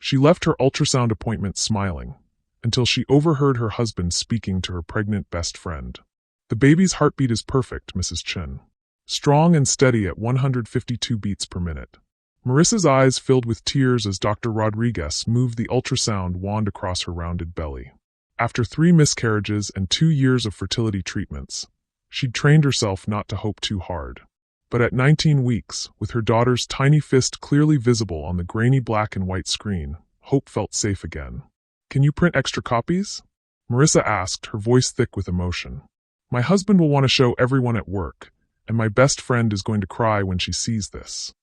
She left her ultrasound appointment smiling, until she overheard her husband speaking to her pregnant best friend. The baby's heartbeat is perfect, Mrs. Chen. Strong and steady at 152 beats per minute. Marissa's eyes filled with tears as Dr. Rodriguez moved the ultrasound wand across her rounded belly. After 3 miscarriages and 2 years of fertility treatments, she'd trained herself not to hope too hard. But at 19 weeks, with her daughter's tiny fist clearly visible on the grainy black and white screen, hope felt safe again. "Can you print extra copies?" Marissa asked, her voice thick with emotion. "My husband will want to show everyone at work, and my best friend is going to cry when she sees this."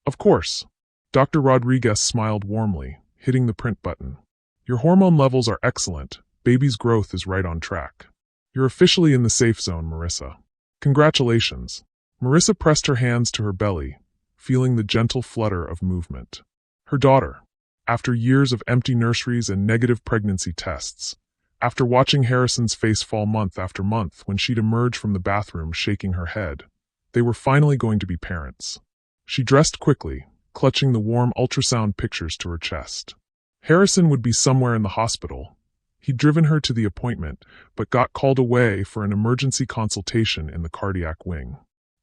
"Of course." Dr. Rodriguez smiled warmly, hitting the print button. "Your hormone levels are excellent. Baby's growth is right on track. You're officially in the safe zone, Marissa. Congratulations." Marissa pressed her hands to her belly, feeling the gentle flutter of movement. Her daughter. After years of empty nurseries and negative pregnancy tests, after watching Harrison's face fall month after month when she'd emerge from the bathroom shaking her head, they were finally going to be parents. She dressed quickly, clutching the warm ultrasound pictures to her chest. Harrison would be somewhere in the hospital. He'd driven her to the appointment, but got called away for an emergency consultation in the cardiac wing.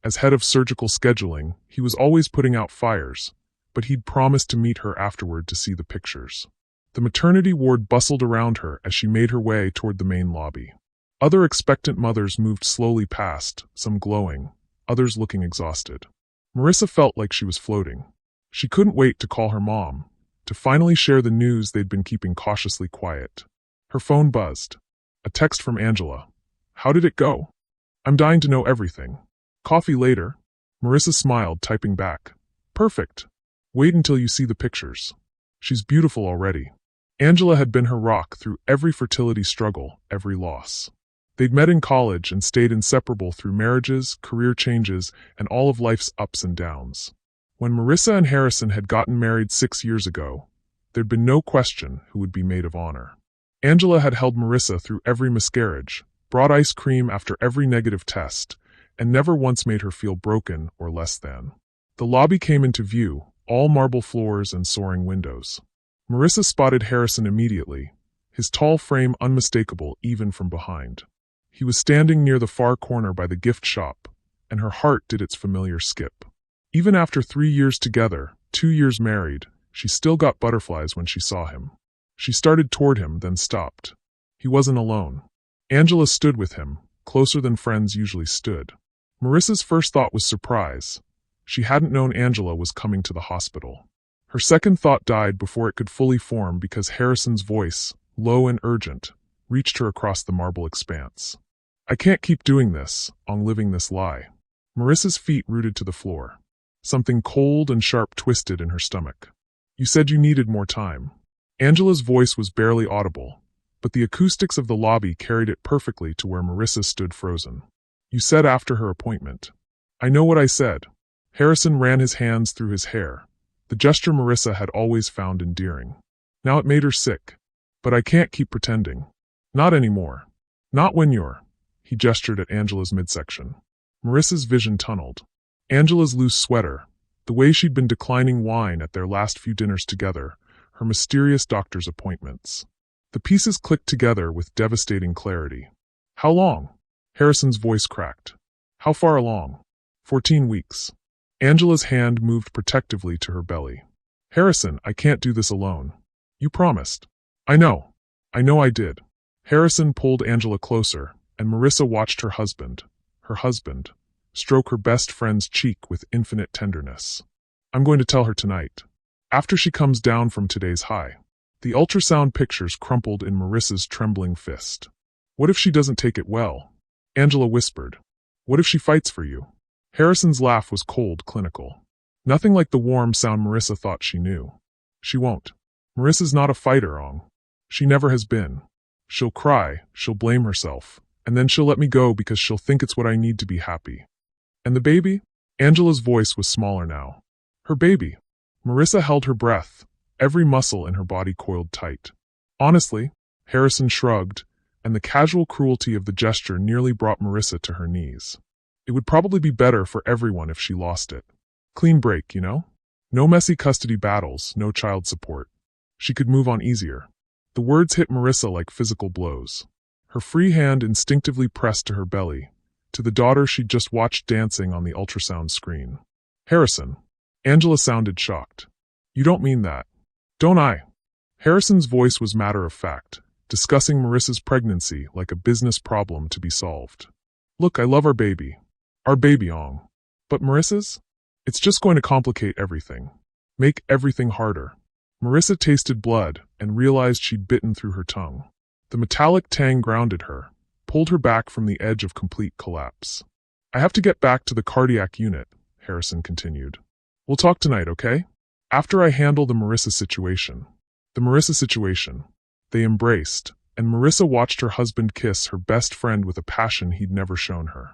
As head of surgical scheduling, he was always putting out fires, but he'd promised to meet her afterward to see the pictures. The maternity ward bustled around her as she made her way toward the main lobby. Other expectant mothers moved slowly past, some glowing, others looking exhausted. Marissa felt like she was floating. She couldn't wait to call her mom, to finally share the news they'd been keeping cautiously quiet. Her phone buzzed. A text from Angela. "How did it go? I'm dying to know everything. Coffee later." Marissa smiled, typing back. "Perfect. Wait until you see the pictures. She's beautiful already." Angela had been her rock through every fertility struggle, every loss. They'd met in college and stayed inseparable through marriages, career changes, and all of life's ups and downs. When Marissa and Harrison had gotten married 6 years ago, there'd been no question who would be maid of honor. Angela had held Marissa through every miscarriage, brought ice cream after every negative test, and never once made her feel broken or less than. The lobby came into view, all marble floors and soaring windows. Marissa spotted Harrison immediately, his tall frame unmistakable even from behind. He was standing near the far corner by the gift shop, and her heart did its familiar skip. Even after 3 years together, 2 years married, she still got butterflies when she saw him. She started toward him, then stopped. He wasn't alone. Angela stood with him, closer than friends usually stood. Marissa's first thought was surprise. She hadn't known Angela was coming to the hospital. Her second thought died before it could fully form because Harrison's voice, low and urgent, reached her across the marble expanse. "I can't keep doing this, on living this lie." Marissa's feet rooted to the floor. Something cold and sharp twisted in her stomach. "You said you needed more time." Angela's voice was barely audible, but the acoustics of the lobby carried it perfectly to where Marissa stood frozen. "You said after her appointment." "I know what I said." Harrison ran his hands through his hair, the gesture Marissa had always found endearing. Now it made her sick. "But I can't keep pretending. Not anymore. Not when you're—" He gestured at Angela's midsection. Marissa's vision tunneled. Angela's loose sweater, the way she'd been declining wine at their last few dinners together, her mysterious doctor's appointments. The pieces clicked together with devastating clarity. "How long?" Harrison's voice cracked. "How far along?" 14 weeks. Angela's hand moved protectively to her belly. "Harrison, I can't do this alone. You promised." I know I did." Harrison pulled Angela closer, and Marissa watched her husband, stroke her best friend's cheek with infinite tenderness. "I'm going to tell her tonight. After she comes down from today's high." The ultrasound pictures crumpled in Marissa's trembling fist. "What if she doesn't take it well?" Angela whispered. "What if she fights for you?" Harrison's laugh was cold, clinical. Nothing like the warm sound Marissa thought she knew. "She won't. Marissa's not a fighter, Ong. She never has been. She'll cry, she'll blame herself, and then she'll let me go because she'll think it's what I need to be happy." "And the baby?" Angela's voice was smaller now. "Her baby." Marissa held her breath, every muscle in her body coiled tight. "Honestly," Harrison shrugged, and the casual cruelty of the gesture nearly brought Marissa to her knees. "It would probably be better for everyone if she lost it. Clean break, you know? No messy custody battles, no child support. She could move on easier. The words hit Marissa like physical blows. Her free hand instinctively pressed to her belly, to the daughter she'd just watched dancing on the ultrasound screen. Harrison. Angela sounded shocked. You don't mean that. Don't I? Harrison's voice was matter of fact, discussing Marissa's pregnancy like a business problem to be solved. Look, I love our baby. Our baby Ong. But Marissa's? It's just going to complicate everything. Make everything harder. Marissa tasted blood and realized she'd bitten through her tongue. The metallic tang grounded her, pulled her back from the edge of complete collapse. I have to get back to the cardiac unit, Harrison continued. We'll talk tonight, okay? After I handle the Marissa situation. The Marissa situation. They embraced, and Marissa watched her husband kiss her best friend with a passion he'd never shown her.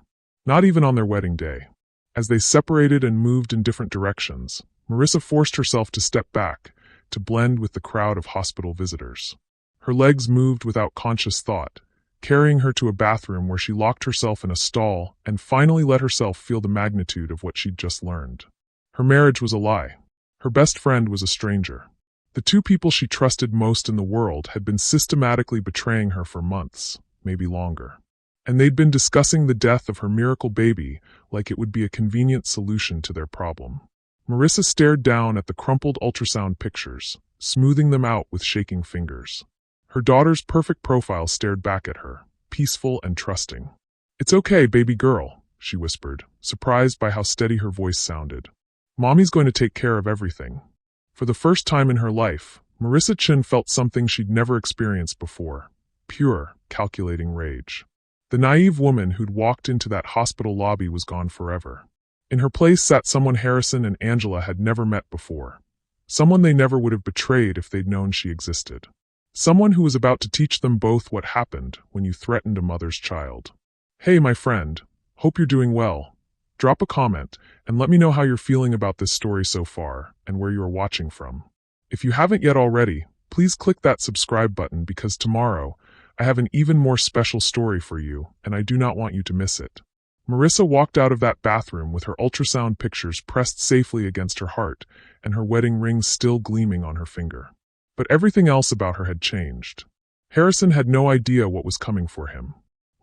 Not even on their wedding day. As they separated and moved in different directions, Marissa forced herself to step back, to blend with the crowd of hospital visitors. Her legs moved without conscious thought, carrying her to a bathroom where she locked herself in a stall and finally let herself feel the magnitude of what she'd just learned. Her marriage was a lie. Her best friend was a stranger. The two people she trusted most in the world had been systematically betraying her for months, maybe longer. And they'd been discussing the death of her miracle baby like it would be a convenient solution to their problem. Marissa stared down at the crumpled ultrasound pictures, smoothing them out with shaking fingers. Her daughter's perfect profile stared back at her, peaceful and trusting. It's okay, baby girl, she whispered, surprised by how steady her voice sounded. Mommy's going to take care of everything. For the first time in her life, Marissa Chin felt something she'd never experienced before. Pure, calculating rage. The naive woman who'd walked into that hospital lobby was gone forever. In her place sat someone Harrison and Angela had never met before. Someone they never would have betrayed if they'd known she existed. Someone who was about to teach them both what happened when you threatened a mother's child. Hey, my friend. Hope you're doing well. Drop a comment and let me know how you're feeling about this story so far and where you are watching from. If you haven't yet already, please click that subscribe button because tomorrow I have an even more special story for you and I do not want you to miss it. Marissa walked out of that bathroom with her ultrasound pictures pressed safely against her heart and her wedding ring still gleaming on her finger. But everything else about her had changed. Harrison had no idea what was coming for him.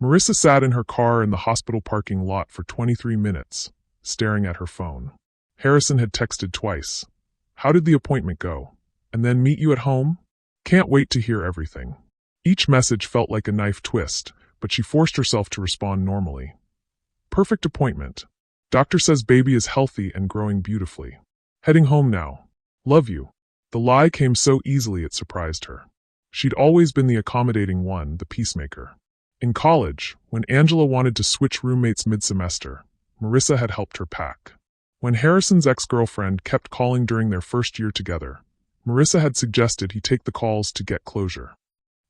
Marissa sat in her car in the hospital parking lot for 23 minutes, staring at her phone. Harrison had texted twice. How did the appointment go? And then meet you at home? Can't wait to hear everything. Each message felt like a knife twist, but she forced herself to respond normally. Perfect appointment. Doctor says baby is healthy and growing beautifully. Heading home now. Love you. The lie came so easily it surprised her. She'd always been the accommodating one, the peacemaker. In college, when Angela wanted to switch roommates mid-semester, Marissa had helped her pack. When Harrison's ex-girlfriend kept calling during their first year together, Marissa had suggested he take the calls to get closure.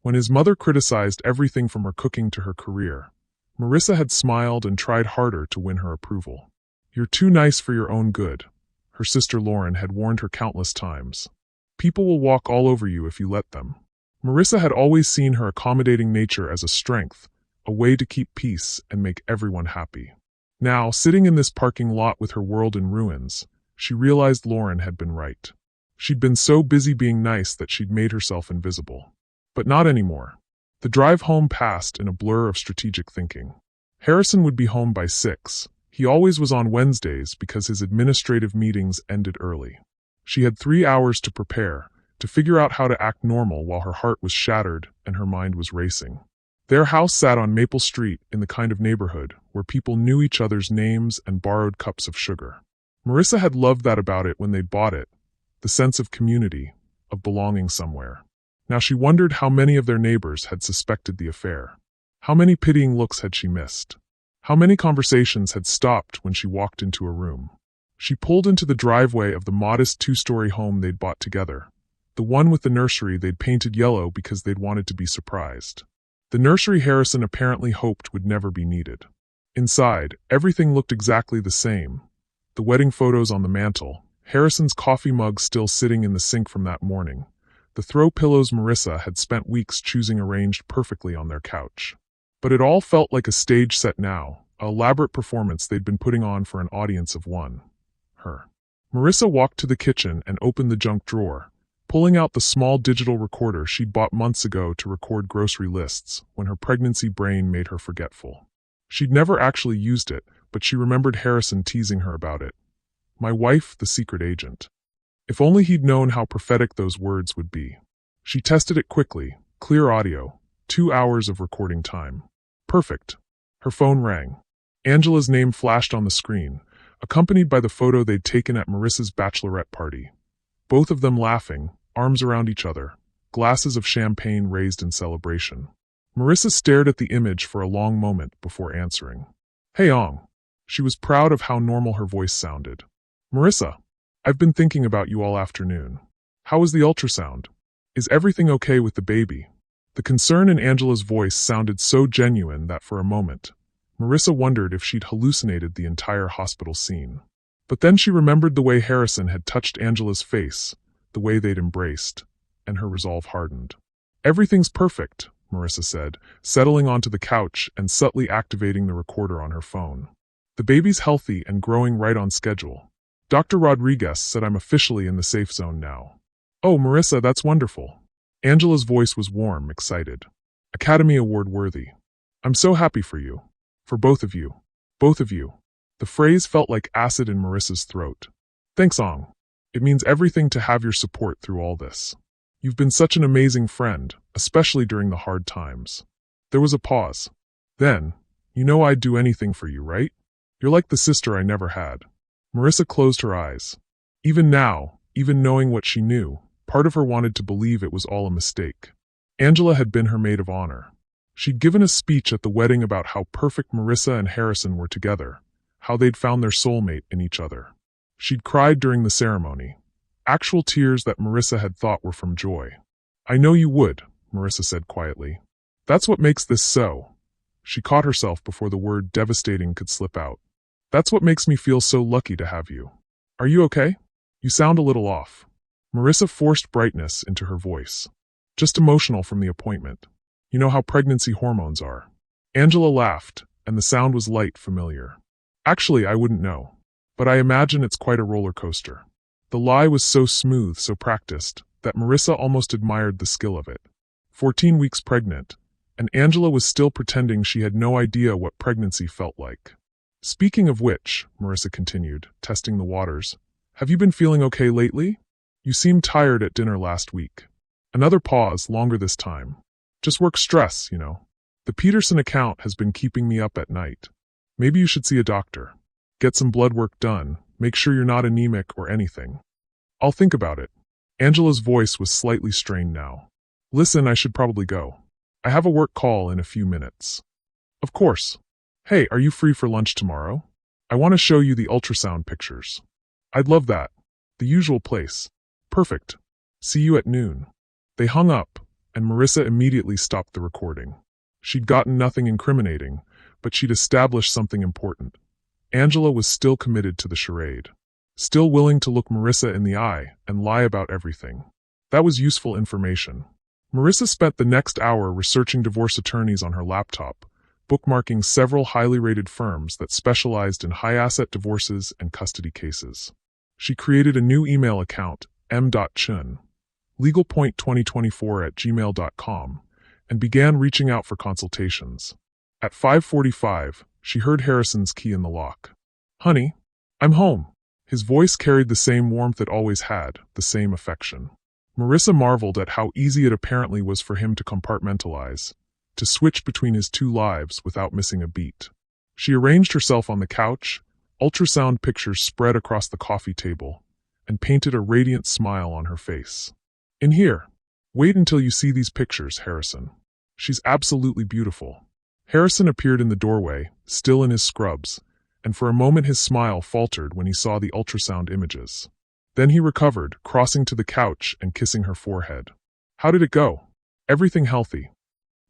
When his mother criticized everything from her cooking to her career, Marissa had smiled and tried harder to win her approval. You're too nice for your own good, her sister Lauren had warned her countless times. People will walk all over you if you let them. Marissa had always seen her accommodating nature as a strength, a way to keep peace and make everyone happy. Now, sitting in this parking lot with her world in ruins, she realized Lauren had been right. She'd been so busy being nice that she'd made herself invisible. But not anymore. The drive home passed in a blur of strategic thinking. Harrison would be home by 6. He always was on Wednesdays because his administrative meetings ended early. She had 3 hours to prepare, to figure out how to act normal while her heart was shattered and her mind was racing. Their house sat on Maple Street in the kind of neighborhood where people knew each other's names and borrowed cups of sugar. Marissa had loved that about it when they'd bought it, the sense of community, of belonging somewhere. Now she wondered how many of their neighbors had suspected the affair. How many pitying looks had she missed? How many conversations had stopped when she walked into a room? She pulled into the driveway of the modest 2-story home they'd bought together, the one with the nursery they'd painted yellow because they'd wanted to be surprised. The nursery Harrison apparently hoped would never be needed. Inside, everything looked exactly the same. The wedding photos on the mantel, Harrison's coffee mug still sitting in the sink from that morning, the throw pillows Marissa had spent weeks choosing arranged perfectly on their couch. But it all felt like a stage set now, an elaborate performance they'd been putting on for an audience of one. Her. Marissa walked to the kitchen and opened the junk drawer, pulling out the small digital recorder she'd bought months ago to record grocery lists when her pregnancy brain made her forgetful. She'd never actually used it, but she remembered Harrison teasing her about it. My wife, the secret agent. If only he'd known how prophetic those words would be. She tested it quickly, clear audio, 2 hours of recording time. Perfect. Her phone rang. Angela's name flashed on the screen, accompanied by the photo they'd taken at Marissa's bachelorette party. Both of them laughing, arms around each other, glasses of champagne raised in celebration. Marissa stared at the image for a long moment before answering. Hey Ong. She was proud of how normal her voice sounded. Marissa, I've been thinking about you all afternoon. How was the ultrasound? Is everything okay with the baby? The concern in Angela's voice sounded so genuine that for a moment, Marissa wondered if she'd hallucinated the entire hospital scene. But then she remembered the way Harrison had touched Angela's face, the way they'd embraced, and her resolve hardened. Everything's perfect, Marissa said, settling onto the couch and subtly activating the recorder on her phone. The baby's healthy and growing right on schedule. Dr. Rodriguez said I'm officially in the safe zone now. Oh, Marissa, that's wonderful. Angela's voice was warm, excited. Academy Award worthy. I'm so happy for you. For both of you. Both of you. The phrase felt like acid in Marissa's throat. Thanks, Ong. It means everything to have your support through all this. You've been such an amazing friend, especially during the hard times. There was a pause. Then, you know I'd do anything for you, right? You're like the sister I never had. Marissa closed her eyes. Even now, even knowing what she knew, part of her wanted to believe it was all a mistake. Angela had been her maid of honor. She'd given a speech at the wedding about how perfect Marissa and Harrison were together, how they'd found their soulmate in each other. She'd cried during the ceremony, actual tears that Marissa had thought were from joy. I know you would, Marissa said quietly. That's what makes this so. She caught herself before the word devastating could slip out. That's what makes me feel so lucky to have you. Are you okay? You sound a little off. Marissa forced brightness into her voice. Just emotional from the appointment. You know how pregnancy hormones are. Angela laughed, and the sound was light, familiar. Actually, I wouldn't know. But I imagine it's quite a roller coaster. The lie was so smooth, so practiced, that Marissa almost admired the skill of it. 14 weeks pregnant, and Angela was still pretending she had no idea what pregnancy felt like. Speaking of which, Marissa continued, testing the waters, have you been feeling okay lately? You seemed tired at dinner last week. Another pause, longer this time. Just work stress, you know. The Peterson account has been keeping me up at night. Maybe you should see a doctor. Get some blood work done, make sure you're not anemic or anything. I'll think about it. Angela's voice was slightly strained now. Listen, I should probably go. I have a work call in a few minutes. Of course. Hey, are you free for lunch tomorrow? I want to show you the ultrasound pictures. I'd love that. The usual place. Perfect. See you at noon. They hung up, and Marissa immediately stopped the recording. She'd gotten nothing incriminating, but she'd established something important. Angela was still committed to the charade. Still willing to look Marissa in the eye and lie about everything. That was useful information. Marissa spent the next hour researching divorce attorneys on her laptop, bookmarking several highly rated firms that specialized in high-asset divorces and custody cases. She created a new email account, m.chun, legalpoint2024@gmail.com, and began reaching out for consultations. At 5:45, she heard Harrison's key in the lock. Honey, I'm home. His voice carried the same warmth it always had, the same affection. Marissa marveled at how easy it apparently was for him to compartmentalize, to switch between his two lives without missing a beat. She arranged herself on the couch, ultrasound pictures spread across the coffee table, and painted a radiant smile on her face. In here. Wait until you see these pictures, Harrison. She's absolutely beautiful. Harrison appeared in the doorway, still in his scrubs, and for a moment his smile faltered when he saw the ultrasound images. Then he recovered, crossing to the couch and kissing her forehead. How did it go? Everything healthy.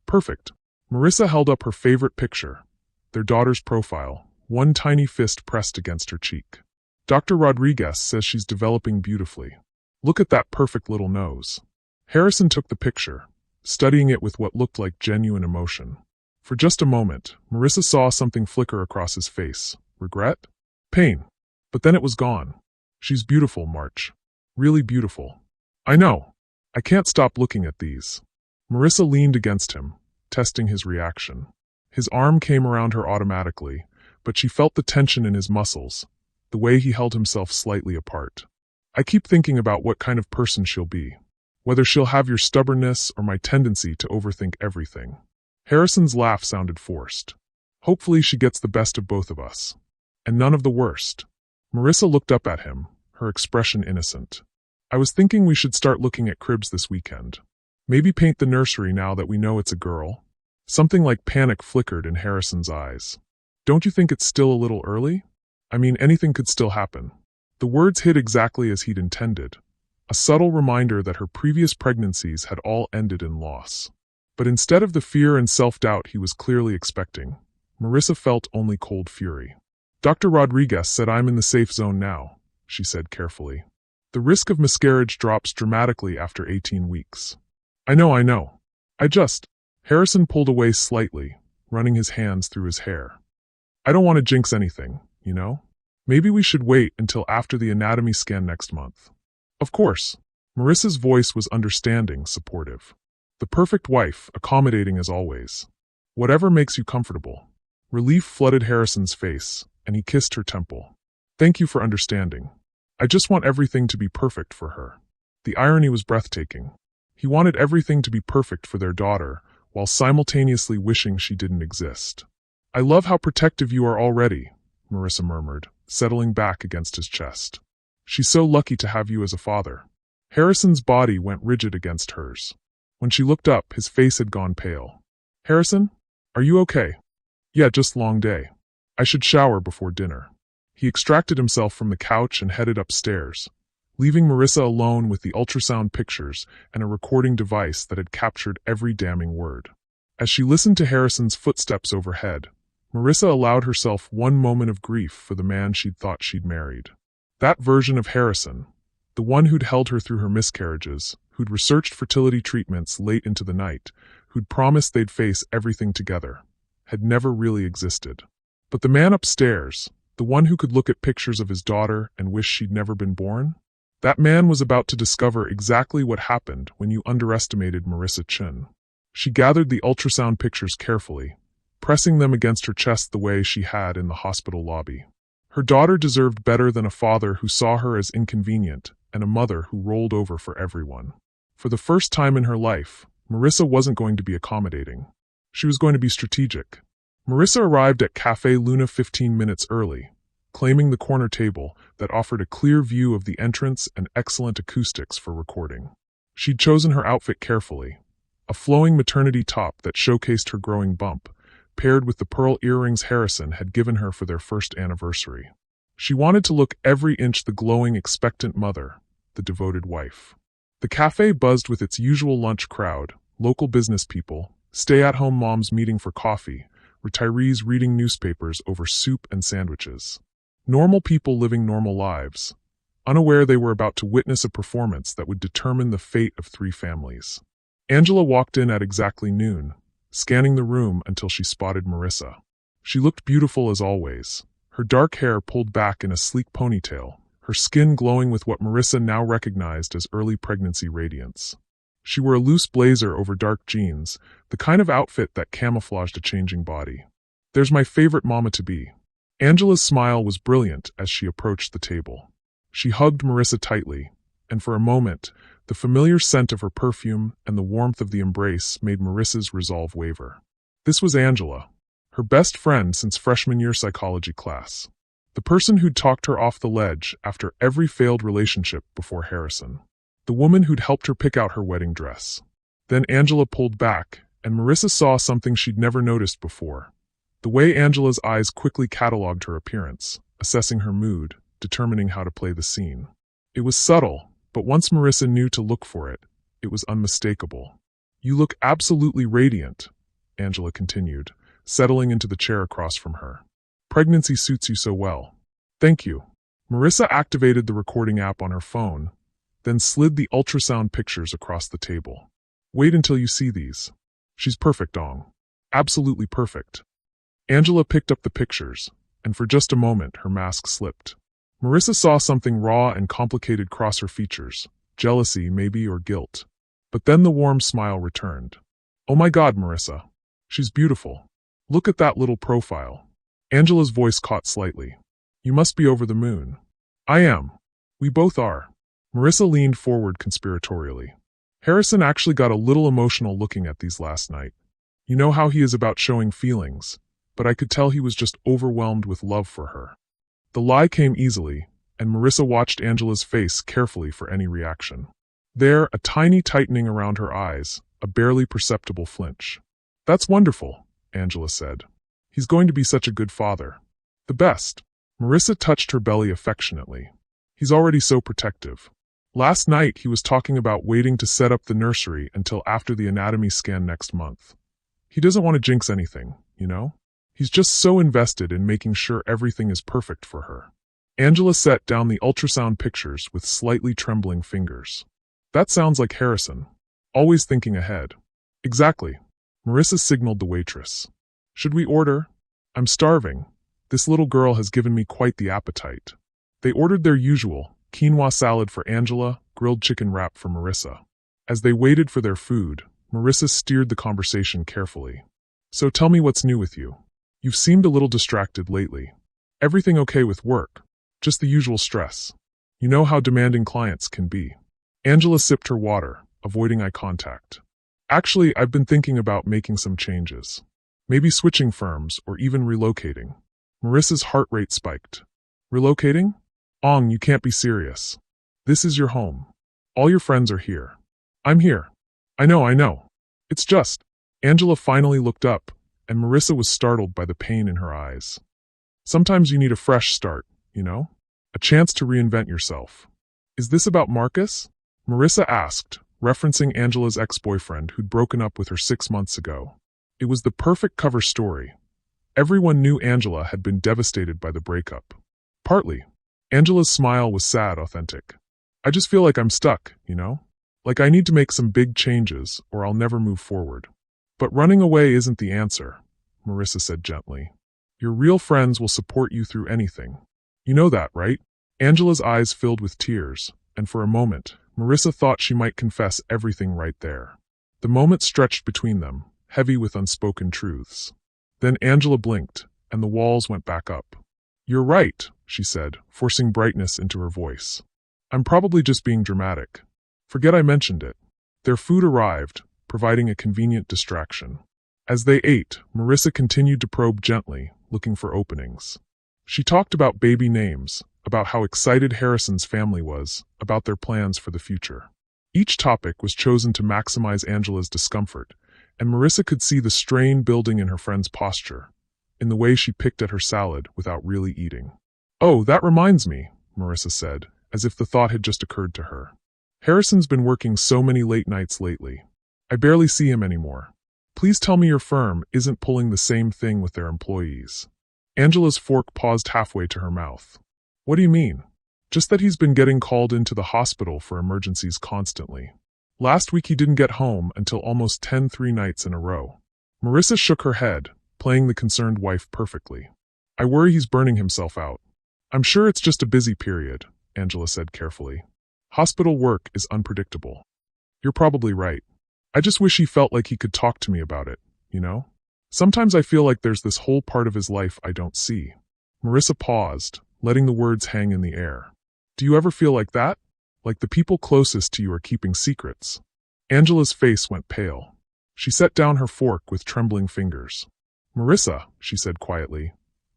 Perfect. Marissa held up her favorite picture, their daughter's profile, one tiny fist pressed against her cheek. Dr. Rodriguez says she's developing beautifully. Look at that perfect little nose. Harrison took the picture, studying it with what looked like genuine emotion. For just a moment, Marissa saw something flicker across his face. Regret? Pain. But then it was gone. She's beautiful, March. Really beautiful. I know. I can't stop looking at these. Marissa leaned against him, testing his reaction. His arm came around her automatically, but she felt the tension in his muscles, the way he held himself slightly apart. I keep thinking about what kind of person she'll be. Whether she'll have your stubbornness or my tendency to overthink everything. Harrison's laugh sounded forced. Hopefully she gets the best of both of us. And none of the worst. Marissa looked up at him, her expression innocent. I was thinking we should start looking at cribs this weekend. Maybe paint the nursery now that we know it's a girl. Something like panic flickered in Harrison's eyes. Don't you think it's still a little early? I mean, anything could still happen. The words hit exactly as he'd intended. A subtle reminder that her previous pregnancies had all ended in loss. But instead of the fear and self-doubt he was clearly expecting, Marissa felt only cold fury. Dr. Rodriguez said I'm in the safe zone now, she said carefully. The risk of miscarriage drops dramatically after 18 weeks. I know. Harrison pulled away slightly, running his hands through his hair. I don't want to jinx anything, you know? Maybe we should wait until after the anatomy scan next month. Of course. Marissa's voice was understanding, supportive. The perfect wife, accommodating as always. Whatever makes you comfortable. Relief flooded Harrison's face, and he kissed her temple. Thank you for understanding. I just want everything to be perfect for her. The irony was breathtaking. He wanted everything to be perfect for their daughter, while simultaneously wishing she didn't exist. I love how protective you are already, Marissa murmured, settling back against his chest. She's so lucky to have you as a father. Harrison's body went rigid against hers. When she looked up, his face had gone pale. Harrison, are you okay? Yeah, just long day. I should shower before dinner. He extracted himself from the couch and headed upstairs, leaving Marissa alone with the ultrasound pictures and a recording device that had captured every damning word. As she listened to Harrison's footsteps overhead, Marissa allowed herself one moment of grief for the man she'd thought she'd married. That version of Harrison, the one who'd held her through her miscarriages, who'd researched fertility treatments late into the night, who'd promised they'd face everything together, had never really existed. But the man upstairs, the one who could look at pictures of his daughter and wish she'd never been born, that man was about to discover exactly what happened when you underestimated Marissa Chin. She gathered the ultrasound pictures carefully, pressing them against her chest the way she had in the hospital lobby. Her daughter deserved better than a father who saw her as inconvenient and a mother who rolled over for everyone. For the first time in her life, Marissa wasn't going to be accommodating. She was going to be strategic. Marissa arrived at Café Luna 15 minutes early, claiming the corner table that offered a clear view of the entrance and excellent acoustics for recording. She'd chosen her outfit carefully, a flowing maternity top that showcased her growing bump, paired with the pearl earrings Harrison had given her for their first anniversary. She wanted to look every inch the glowing, expectant mother, the devoted wife. The cafe buzzed with its usual lunch crowd, local business people, stay-at-home moms meeting for coffee, retirees reading newspapers over soup and sandwiches. Normal people living normal lives, unaware they were about to witness a performance that would determine the fate of 3 families. Angela walked in at exactly noon, scanning the room until she spotted Marissa. She looked beautiful as always, her dark hair pulled back in a sleek ponytail, her skin glowing with what Marissa now recognized as early pregnancy radiance. She wore a loose blazer over dark jeans, the kind of outfit that camouflaged a changing body. There's my favorite mama-to-be. Angela's smile was brilliant as she approached the table. She hugged Marissa tightly, and for a moment, the familiar scent of her perfume and the warmth of the embrace made Marissa's resolve waver. This was Angela, her best friend since freshman year psychology class. The person who'd talked her off the ledge after every failed relationship before Harrison. The woman who'd helped her pick out her wedding dress. Then Angela pulled back, and Marissa saw something she'd never noticed before. The way Angela's eyes quickly cataloged her appearance, assessing her mood, determining how to play the scene. It was subtle, but once Marissa knew to look for it, it was unmistakable. You look absolutely radiant, Angela continued, settling into the chair across from her. Pregnancy suits you so well. Thank you. Marissa activated the recording app on her phone, then slid the ultrasound pictures across the table. Wait until you see these. She's perfect, Ong. Absolutely perfect. Angela picked up the pictures, and for just a moment her mask slipped. Marissa saw something raw and complicated cross her features, jealousy maybe, or guilt. But then the warm smile returned. Oh my God, Marissa. She's beautiful. Look at that little profile. Angela's voice caught slightly. You must be over the moon. I am. We both are. Marissa leaned forward conspiratorially. Harrison actually got a little emotional looking at these last night. You know how he is about showing feelings, but I could tell he was just overwhelmed with love for her. The lie came easily, and Marissa watched Angela's face carefully for any reaction. There, a tiny tightening around her eyes, a barely perceptible flinch. That's wonderful, Angela said. He's going to be such a good father. The best. Marissa touched her belly affectionately. He's already so protective. Last night he was talking about waiting to set up the nursery until after the anatomy scan next month. He doesn't want to jinx anything, you know? He's just so invested in making sure everything is perfect for her. Angela set down the ultrasound pictures with slightly trembling fingers. That sounds like Harrison. Always thinking ahead. Exactly. Marissa signaled the waitress. Should we order? I'm starving. This little girl has given me quite the appetite. They ordered their usual, quinoa salad for Angela, grilled chicken wrap for Marissa. As they waited for their food, Marissa steered the conversation carefully. So tell me what's new with you. You've seemed a little distracted lately. Everything okay with work? Just the usual stress. You know how demanding clients can be. Angela sipped her water, avoiding eye contact. Actually, I've been thinking about making some changes. Maybe switching firms or even relocating. Marissa's heart rate spiked. Relocating? Ong, you can't be serious. This is your home. All your friends are here. I'm here. I know. It's just. Angela finally looked up, and Marissa was startled by the pain in her eyes. Sometimes you need a fresh start, you know? A chance to reinvent yourself. Is this about Marcus? Marissa asked, referencing Angela's ex-boyfriend who'd broken up with her 6 months ago. It was the perfect cover story. Everyone knew Angela had been devastated by the breakup. Partly. Angela's smile was sad, authentic. I just feel like I'm stuck, you know? Like I need to make some big changes, or I'll never move forward. But running away isn't the answer, Marissa said gently. Your real friends will support you through anything. You know that, right? Angela's eyes filled with tears, and for a moment, Marissa thought she might confess everything right there. The moment stretched between them, heavy with unspoken truths. Then Angela blinked, and the walls went back up. You're right, she said, forcing brightness into her voice. I'm probably just being dramatic. Forget I mentioned it. Their food arrived, providing a convenient distraction. As they ate, Marissa continued to probe gently, looking for openings. She talked about baby names, about how excited Harrison's family was, about their plans for the future. Each topic was chosen to maximize Angela's discomfort, and Marissa could see the strain building in her friend's posture, in the way she picked at her salad without really eating. Oh, that reminds me, Marissa said, as if the thought had just occurred to her. Harrison's been working so many late nights lately. I barely see him anymore. Please tell me your firm isn't pulling the same thing with their employees. Angela's fork paused halfway to her mouth. What do you mean? Just that he's been getting called into the hospital for emergencies constantly. Last week he didn't get home until almost 10 nights in a row. Marissa shook her head, playing the concerned wife perfectly. I worry he's burning himself out. I'm sure it's just a busy period, Angela said carefully. Hospital work is unpredictable. You're probably right. I just wish he felt like he could talk to me about it, you know? Sometimes I feel like there's this whole part of his life I don't see. Marissa paused, letting the words hang in the air. Do you ever feel like that? Like the people closest to you are keeping secrets? Angela's face went pale. She set down her fork with trembling fingers. Marissa, she said quietly,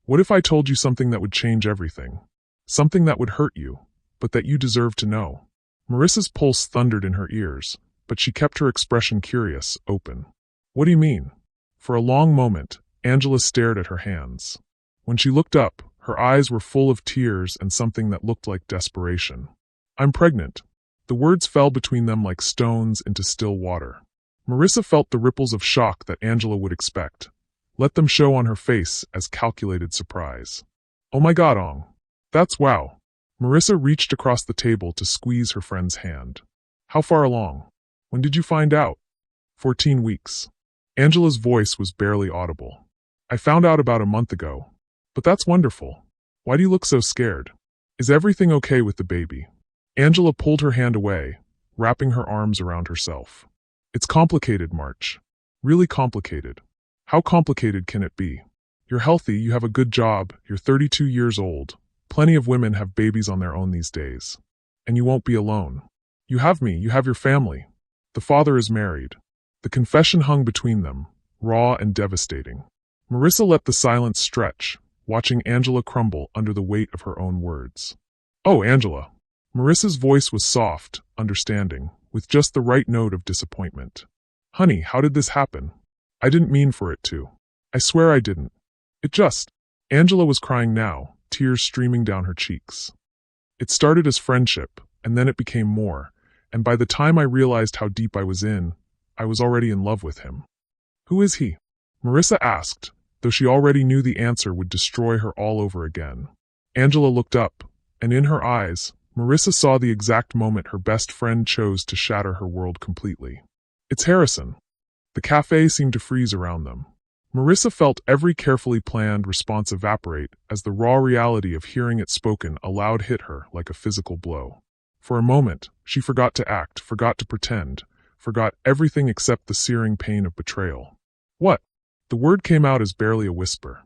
what if I told you something that would change everything? Something that would hurt you, but that you deserve to know. Marissa's pulse thundered in her ears, but she kept her expression curious, open. What do you mean? For a long moment, Angela stared at her hands. When she looked up, her eyes were full of tears and something that looked like desperation. I'm pregnant. The words fell between them like stones into still water. Marissa felt the ripples of shock that Angela would expect. Let them show on her face as calculated surprise. Oh my God, Ong. That's wow. Marissa reached across the table to squeeze her friend's hand. How far along? When did you find out? 14 weeks. Angela's voice was barely audible. I found out about a month ago. But that's wonderful. Why do you look so scared? Is everything okay with the baby? Angela pulled her hand away, wrapping her arms around herself. It's complicated, March. Really complicated. How complicated can it be? You're healthy, you have a good job, you're 32 years old. Plenty of women have babies on their own these days. And you won't be alone. You have me, you have your family. The father is married. The confession hung between them, raw and devastating. Marissa let the silence stretch, watching Angela crumble under the weight of her own words. Oh, Angela. Marissa's voice was soft, understanding, with just the right note of disappointment. Honey, how did this happen? I didn't mean for it to. I swear I didn't. It just... Angela was crying now, tears streaming down her cheeks. It started as friendship, and then it became more, and by the time I realized how deep I was in, I was already in love with him. Who is he? Marissa asked, though she already knew the answer would destroy her all over again. Angela looked up, and in her eyes, Marissa saw the exact moment her best friend chose to shatter her world completely. It's Harrison. The cafe seemed to freeze around them. Marissa felt every carefully planned response evaporate as the raw reality of hearing it spoken aloud hit her like a physical blow. For a moment, she forgot to act, forgot to pretend, forgot everything except the searing pain of betrayal. What? The word came out as barely a whisper.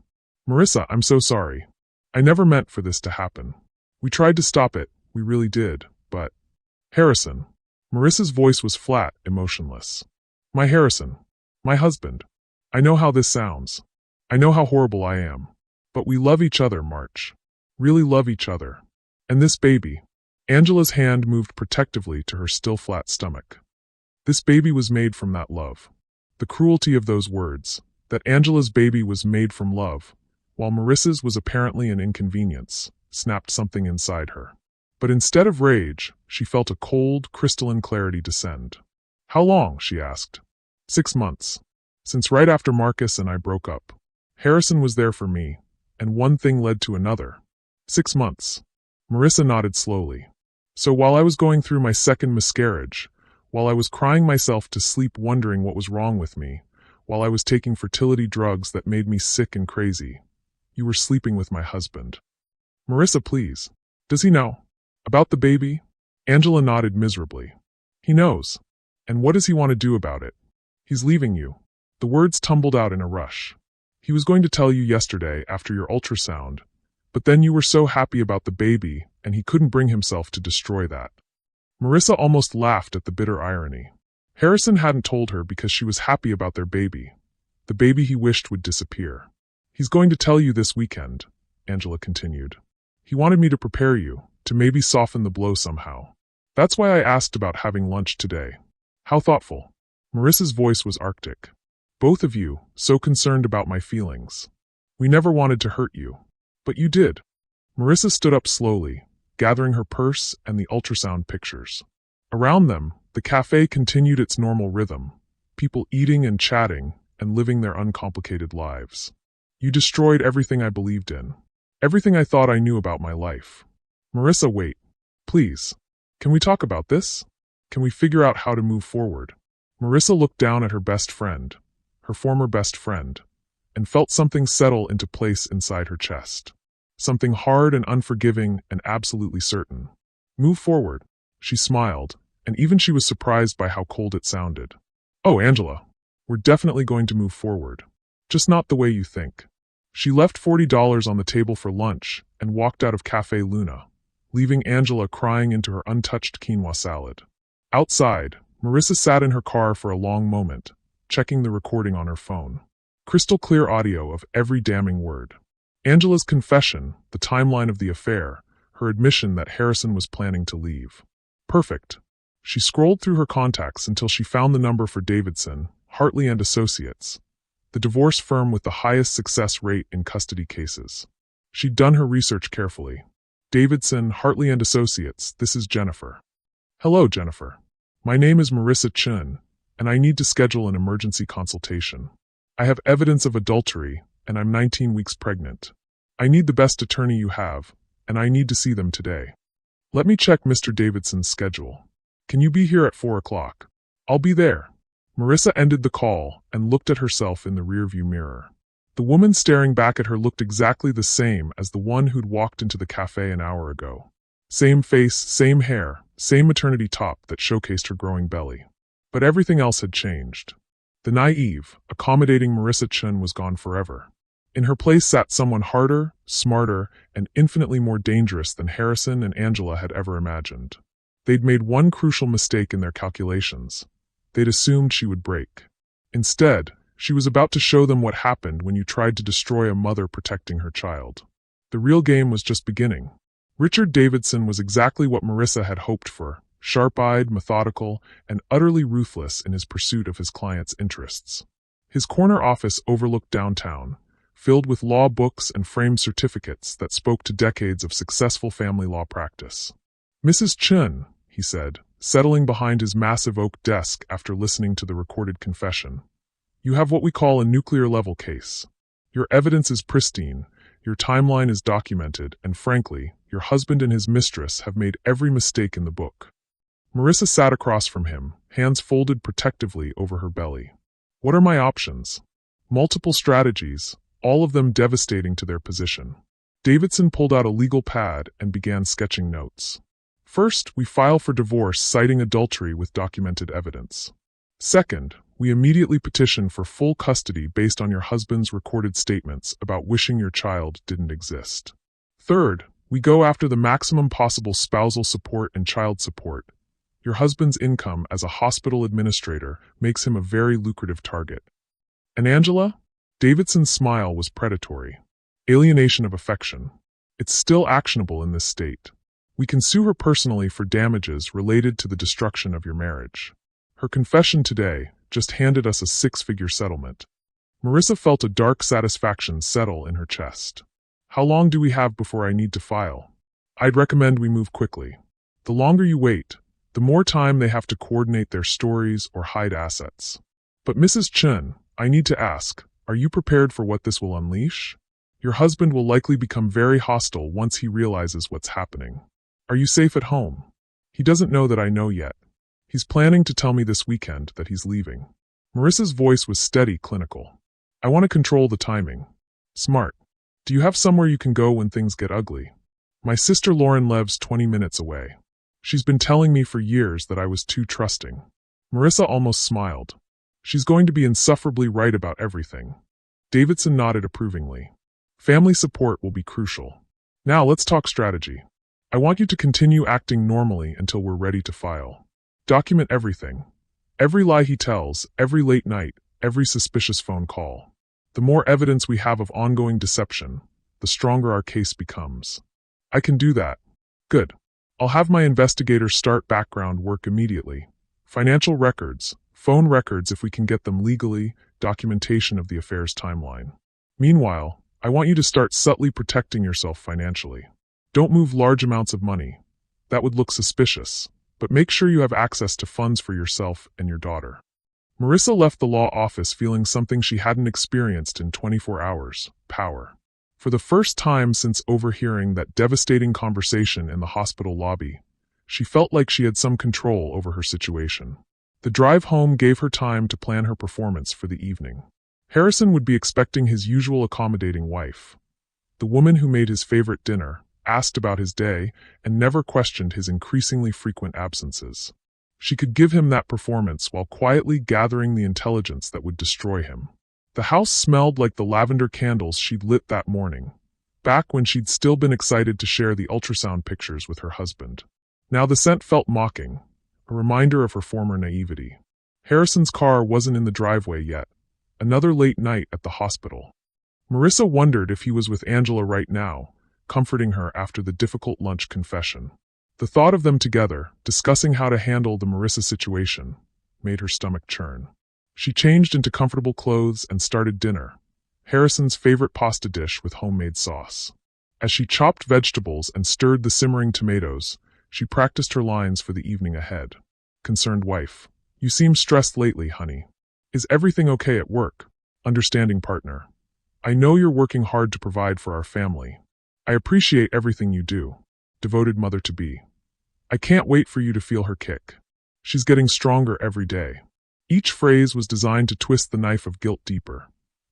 Marissa, I'm so sorry. I never meant for this to happen. We tried to stop it, we really did, but... Harrison. Marissa's voice was flat, emotionless. My Harrison. My husband. I know how this sounds. I know how horrible I am. But we love each other, March. Really love each other. And this baby. Angela's hand moved protectively to her still flat stomach. This baby was made from that love. The cruelty of those words, that Angela's baby was made from love, while Marissa's was apparently an inconvenience, snapped something inside her. But instead of rage, she felt a cold, crystalline clarity descend. How long? She asked. 6 months. Since right after Marcus and I broke up. Harrison was there for me, and one thing led to another. 6 months. Marissa nodded slowly. So while I was going through my second miscarriage, while I was crying myself to sleep wondering what was wrong with me, while I was taking fertility drugs that made me sick and crazy, you were sleeping with my husband. Marissa, please. Does he know? About the baby? Angela nodded miserably. He knows. And what does he want to do about it? He's leaving you. The words tumbled out in a rush. He was going to tell you yesterday after your ultrasound, but then you were so happy about the baby and he couldn't bring himself to destroy that. Marissa almost laughed at the bitter irony. Harrison hadn't told her because she was happy about their baby, the baby he wished would disappear. He's going to tell you this weekend, Angela continued. He wanted me to prepare you, to maybe soften the blow somehow. That's why I asked about having lunch today. How thoughtful. Marissa's voice was arctic. Both of you, so concerned about my feelings. We never wanted to hurt you. But you did. Marissa stood up slowly, gathering her purse and the ultrasound pictures. Around them, the cafe continued its normal rhythm, people eating and chatting and living their uncomplicated lives. You destroyed everything I believed in. Everything I thought I knew about my life. Marissa, wait. Please. Can we talk about this? Can we figure out how to move forward? Marissa looked down at her best friend, her former best friend, and felt something settle into place inside her chest. Something hard and unforgiving and absolutely certain. Move forward. She smiled, and even she was surprised by how cold it sounded. Oh, Angela. We're definitely going to move forward. Just not the way you think. She left $40 on the table for lunch and walked out of Cafe Luna, leaving Angela crying into her untouched quinoa salad. Outside, Marissa sat in her car for a long moment, checking the recording on her phone. Crystal clear audio of every damning word. Angela's confession, the timeline of the affair, her admission that Harrison was planning to leave. Perfect. She scrolled through her contacts until she found the number for Davidson, Hartley and Associates, the divorce firm with the highest success rate in custody cases. She'd done her research carefully. Davidson, Hartley and Associates, this is Jennifer. Hello, Jennifer. My name is Marissa Chun, and I need to schedule an emergency consultation. I have evidence of adultery, and I'm 19 weeks pregnant. I need the best attorney you have, and I need to see them today. Let me check Mr. Davidson's schedule. Can you be here at 4 o'clock? I'll be there. Marissa ended the call and looked at herself in the rearview mirror. The woman staring back at her looked exactly the same as the one who'd walked into the cafe an hour ago. Same face, same hair, same maternity top that showcased her growing belly. But everything else had changed. The naive, accommodating Marissa Chen was gone forever. In her place sat someone harder, smarter, and infinitely more dangerous than Harrison and Angela had ever imagined. They'd made one crucial mistake in their calculations. They'd assumed she would break. Instead, she was about to show them what happened when you tried to destroy a mother protecting her child. The real game was just beginning. Richard Davidson was exactly what Marissa had hoped for, sharp-eyed, methodical, and utterly ruthless in his pursuit of his client's interests. His corner office overlooked downtown, filled with law books and framed certificates that spoke to decades of successful family law practice. "Mrs. Chen," he said, settling behind his massive oak desk after listening to the recorded confession, "you have what we call a nuclear-level case. Your evidence is pristine, your timeline is documented, and frankly, your husband and his mistress have made every mistake in the book." Marissa sat across from him, hands folded protectively over her belly. "What are my options?" "Multiple strategies, all of them devastating to their position." Davidson pulled out a legal pad and began sketching notes. "First, we file for divorce citing adultery with documented evidence. Second, we immediately petition for full custody based on your husband's recorded statements about wishing your child didn't exist. Third, we go after the maximum possible spousal support and child support. Your husband's income as a hospital administrator makes him a very lucrative target." "And Angela?" Davidson's smile was predatory. "Alienation of affection. It's still actionable in this state. We can sue her personally for damages related to the destruction of your marriage. Her confession today just handed us a 6-figure settlement." Marissa felt a dark satisfaction settle in her chest. "How long do we have before I need to file?" "I'd recommend we move quickly. The longer you wait, the more time they have to coordinate their stories or hide assets." "But Mrs. Chen, I need to ask, are you prepared for what this will unleash? Your husband will likely become very hostile once he realizes what's happening. Are you safe at home?" "He doesn't know that I know yet. He's planning to tell me this weekend that he's leaving." Marissa's voice was steady, clinical. "I want to control the timing." "Smart. Do you have somewhere you can go when things get ugly?" "My sister Lauren lives 20 minutes away. She's been telling me for years that I was too trusting." Marissa almost smiled. "She's going to be insufferably right about everything." Davidson nodded approvingly. "Family support will be crucial. Now let's talk strategy. I want you to continue acting normally until we're ready to file. Document everything. Every lie he tells, every late night, every suspicious phone call. The more evidence we have of ongoing deception, the stronger our case becomes." "I can do that." "Good. I'll have my investigators start background work immediately. Financial records, phone records if we can get them legally, documentation of the affair's timeline. Meanwhile, I want you to start subtly protecting yourself financially. Don't move large amounts of money. That would look suspicious, but make sure you have access to funds for yourself and your daughter." Marissa left the law office feeling something she hadn't experienced in 24 hours, power. For the first time since overhearing that devastating conversation in the hospital lobby, she felt like she had some control over her situation. The drive home gave her time to plan her performance for the evening. Harrison would be expecting his usual accommodating wife. The woman who made his favorite dinner, asked about his day, and never questioned his increasingly frequent absences. She could give him that performance while quietly gathering the intelligence that would destroy him. The house smelled like the lavender candles she'd lit that morning, back when she'd still been excited to share the ultrasound pictures with her husband. Now the scent felt mocking, a reminder of her former naivety. Harrison's car wasn't in the driveway yet. Another late night at the hospital. Marissa wondered if he was with Angela right now, comforting her after the difficult lunch confession. The thought of them together, discussing how to handle the Marissa situation, made her stomach churn. She changed into comfortable clothes and started dinner, Harrison's favorite pasta dish with homemade sauce. As she chopped vegetables and stirred the simmering tomatoes, she practiced her lines for the evening ahead. Concerned wife. "You seem stressed lately, honey. Is everything okay at work?" Understanding partner. "I know you're working hard to provide for our family. I appreciate everything you do." Devoted mother-to-be. "I can't wait for you to feel her kick. She's getting stronger every day." Each phrase was designed to twist the knife of guilt deeper,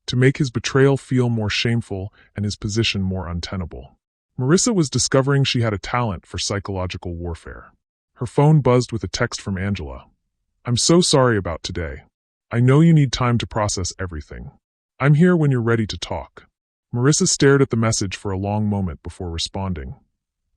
to make his betrayal feel more shameful and his position more untenable. Marissa was discovering she had a talent for psychological warfare. Her phone buzzed with a text from Angela. "I'm so sorry about today. I know you need time to process everything. I'm here when you're ready to talk." Marissa stared at the message for a long moment before responding.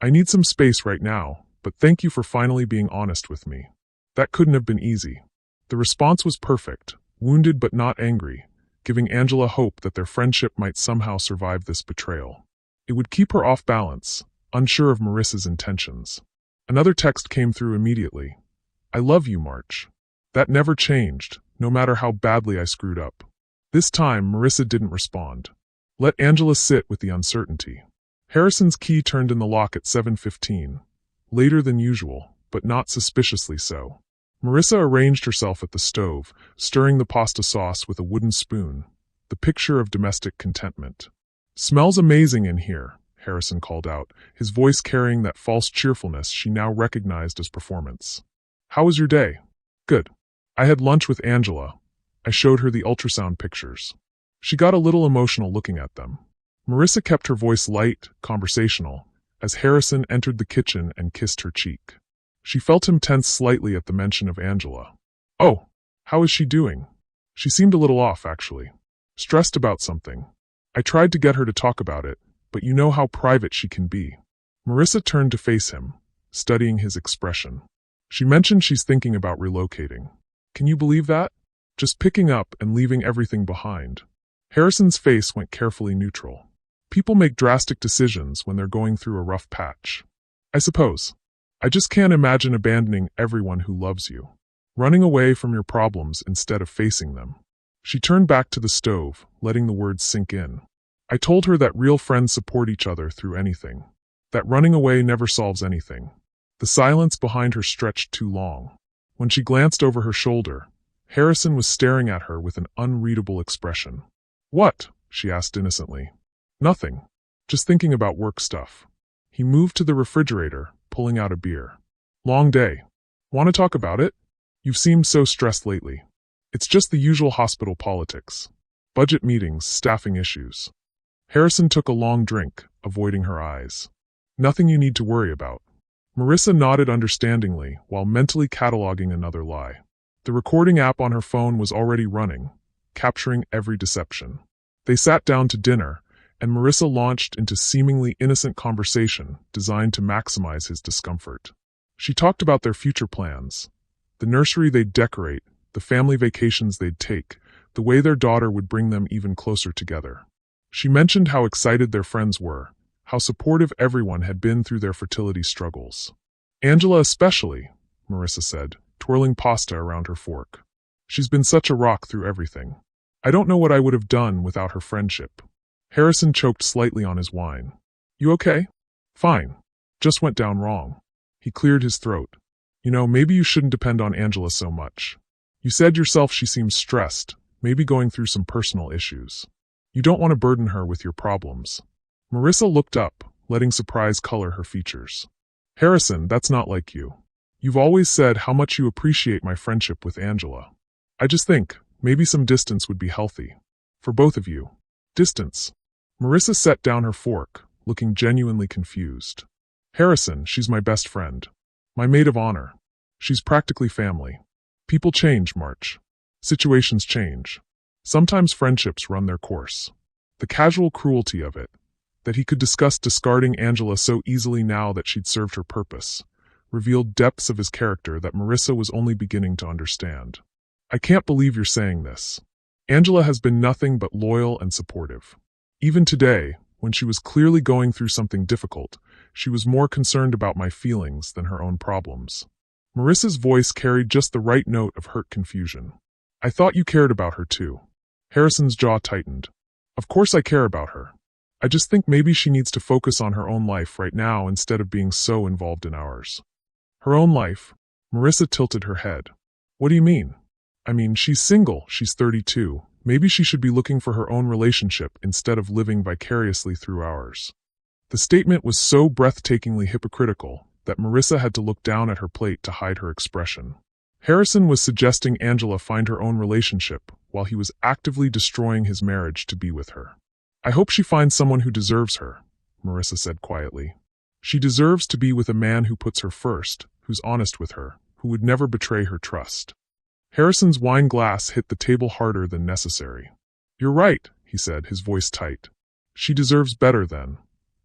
"I need some space right now, but thank you for finally being honest with me. That couldn't have been easy." The response was perfect, wounded but not angry, giving Angela hope that their friendship might somehow survive this betrayal. It would keep her off balance, unsure of Marissa's intentions. Another text came through immediately. "I love you, March. That never changed, no matter how badly I screwed up." This time, Marissa didn't respond. Let Angela sit with the uncertainty. Harrison's key turned in the lock at 7:15, later than usual, but not suspiciously so. Marissa arranged herself at the stove, stirring the pasta sauce with a wooden spoon, the picture of domestic contentment. "Smells amazing in here," Harrison called out, his voice carrying that false cheerfulness she now recognized as performance. "How was your day?" "Good. I had lunch with Angela. I showed her the ultrasound pictures. She got a little emotional looking at them." Marissa kept her voice light, conversational, as Harrison entered the kitchen and kissed her cheek. She felt him tense slightly at the mention of Angela. "Oh, how is she doing?" "She seemed a little off, actually. Stressed about something. I tried to get her to talk about it, but you know how private she can be." Marissa turned to face him, studying his expression. "She mentioned she's thinking about relocating. Can you believe that? Just picking up and leaving everything behind." Harrison's face went carefully neutral. "People make drastic decisions when they're going through a rough patch. I suppose. I just can't imagine abandoning everyone who loves you. Running away from your problems instead of facing them." She turned back to the stove, letting the words sink in. "I told her that real friends support each other through anything. That running away never solves anything." The silence behind her stretched too long. When she glanced over her shoulder, Harrison was staring at her with an unreadable expression. "What?" she asked innocently. "Nothing. Just thinking about work stuff." He moved to the refrigerator, pulling out a beer. "Long day. Want to talk about it? You've seemed so stressed lately." "It's just the usual hospital politics. Budget meetings, staffing issues." Harrison took a long drink, avoiding her eyes. "Nothing you need to worry about." Marissa nodded understandingly while mentally cataloging another lie. The recording app on her phone was already running, capturing every deception. They sat down to dinner, and Marissa launched into seemingly innocent conversation designed to maximize his discomfort. She talked about their future plans, the nursery they'd decorate, the family vacations they'd take, the way their daughter would bring them even closer together. She mentioned how excited their friends were, how supportive everyone had been through their fertility struggles. "Angela especially," Marissa said, twirling pasta around her fork. "She's been such a rock through everything. I don't know what I would have done without her friendship." Harrison choked slightly on his wine. "You okay?" "Fine. Just went down wrong." He cleared his throat. "You know, maybe you shouldn't depend on Angela so much. You said yourself she seems stressed, maybe going through some personal issues. You don't want to burden her with your problems." Marissa looked up, letting surprise color her features. "Harrison, that's not like you. You've always said how much you appreciate my friendship with Angela. I just think, maybe some distance would be healthy. For both of you." "Distance?" Marissa set down her fork, looking genuinely confused. "Harrison, she's my best friend. My maid of honor. She's practically family. People change, March. Situations change. Sometimes friendships run their course." The casual cruelty of it, that he could discuss discarding Angela so easily now that she'd served her purpose, revealed depths of his character that Marissa was only beginning to understand. "I can't believe you're saying this. Angela has been nothing but loyal and supportive. Even today, when she was clearly going through something difficult, she was more concerned about my feelings than her own problems." Marissa's voice carried just the right note of hurt confusion. "I thought you cared about her too." Harrison's jaw tightened. "Of course I care about her. I just think maybe she needs to focus on her own life right now instead of being so involved in ours." "Her own life?" Marissa tilted her head. "What do you mean?" "I mean, she's single, she's 32. Maybe she should be looking for her own relationship instead of living vicariously through ours." The statement was so breathtakingly hypocritical that Marissa had to look down at her plate to hide her expression. Harrison was suggesting Angela find her own relationship while he was actively destroying his marriage to be with her. "I hope she finds someone who deserves her," Marissa said quietly. She deserves to be with a man who puts her first, who's honest with her, who would never betray her trust. Harrison's wine glass hit the table harder than necessary. You're right, he said, his voice tight. She deserves better than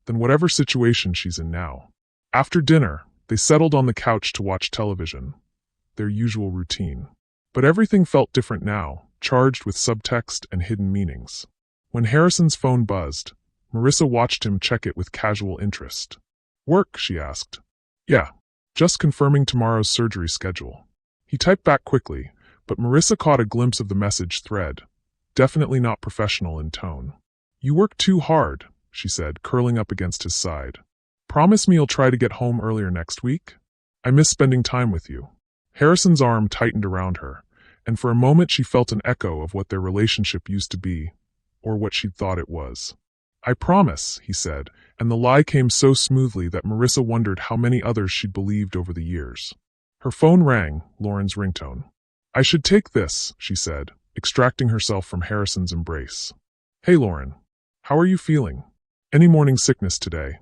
whatever situation she's in now. After dinner, they settled on the couch to watch television, their usual routine. But everything felt different now, charged with subtext and hidden meanings. When Harrison's phone buzzed, Marissa watched him check it with casual interest. Work, she asked. Yeah, just confirming tomorrow's surgery schedule. He typed back quickly, but Marissa caught a glimpse of the message thread, definitely not professional in tone. You work too hard, she said, curling up against his side. Promise me you'll try to get home earlier next week? I miss spending time with you. Harrison's arm tightened around her, and for a moment she felt an echo of what their relationship used to be, or what she'd thought it was. I promise, he said, and the lie came so smoothly that Marissa wondered how many others she'd believed over the years. Her phone rang, Lauren's ringtone. I should take this, she said, extracting herself from Harrison's embrace. Hey Lauren, how are you feeling? Any morning sickness today?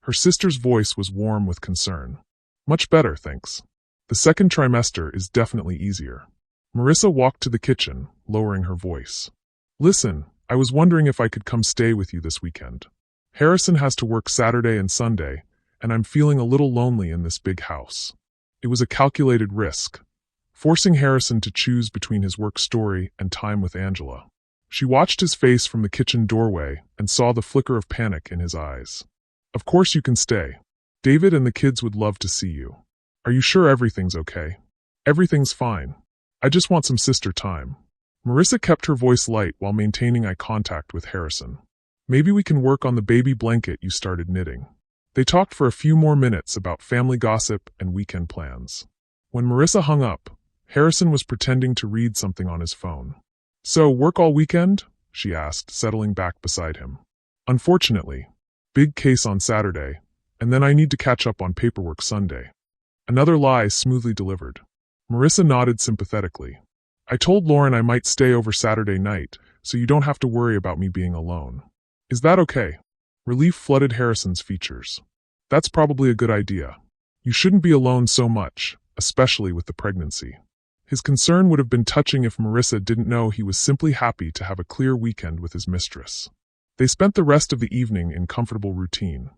Her sister's voice was warm with concern. Much better, thanks. The second trimester is definitely easier. Marissa walked to the kitchen, lowering her voice. Listen, I was wondering if I could come stay with you this weekend. Harrison has to work Saturday and Sunday, and I'm feeling a little lonely in this big house. It was a calculated risk, forcing Harrison to choose between his work story and time with Angela. She watched his face from the kitchen doorway and saw the flicker of panic in his eyes. Of course you can stay. David and the kids would love to see you. Are you sure everything's okay? Everything's fine. I just want some sister time. Marissa kept her voice light while maintaining eye contact with Harrison. Maybe we can work on the baby blanket you started knitting. They talked for a few more minutes about family gossip and weekend plans. When Marissa hung up, Harrison was pretending to read something on his phone. So, work all weekend? She asked, settling back beside him. Unfortunately. Big case on Saturday, and then I need to catch up on paperwork Sunday. Another lie smoothly delivered. Marissa nodded sympathetically. I told Lauren I might stay over Saturday night, so you don't have to worry about me being alone. Is that okay? Relief flooded Harrison's features. That's probably a good idea. You shouldn't be alone so much, especially with the pregnancy. His concern would have been touching if Marissa didn't know he was simply happy to have a clear weekend with his mistress. They spent the rest of the evening in comfortable routine,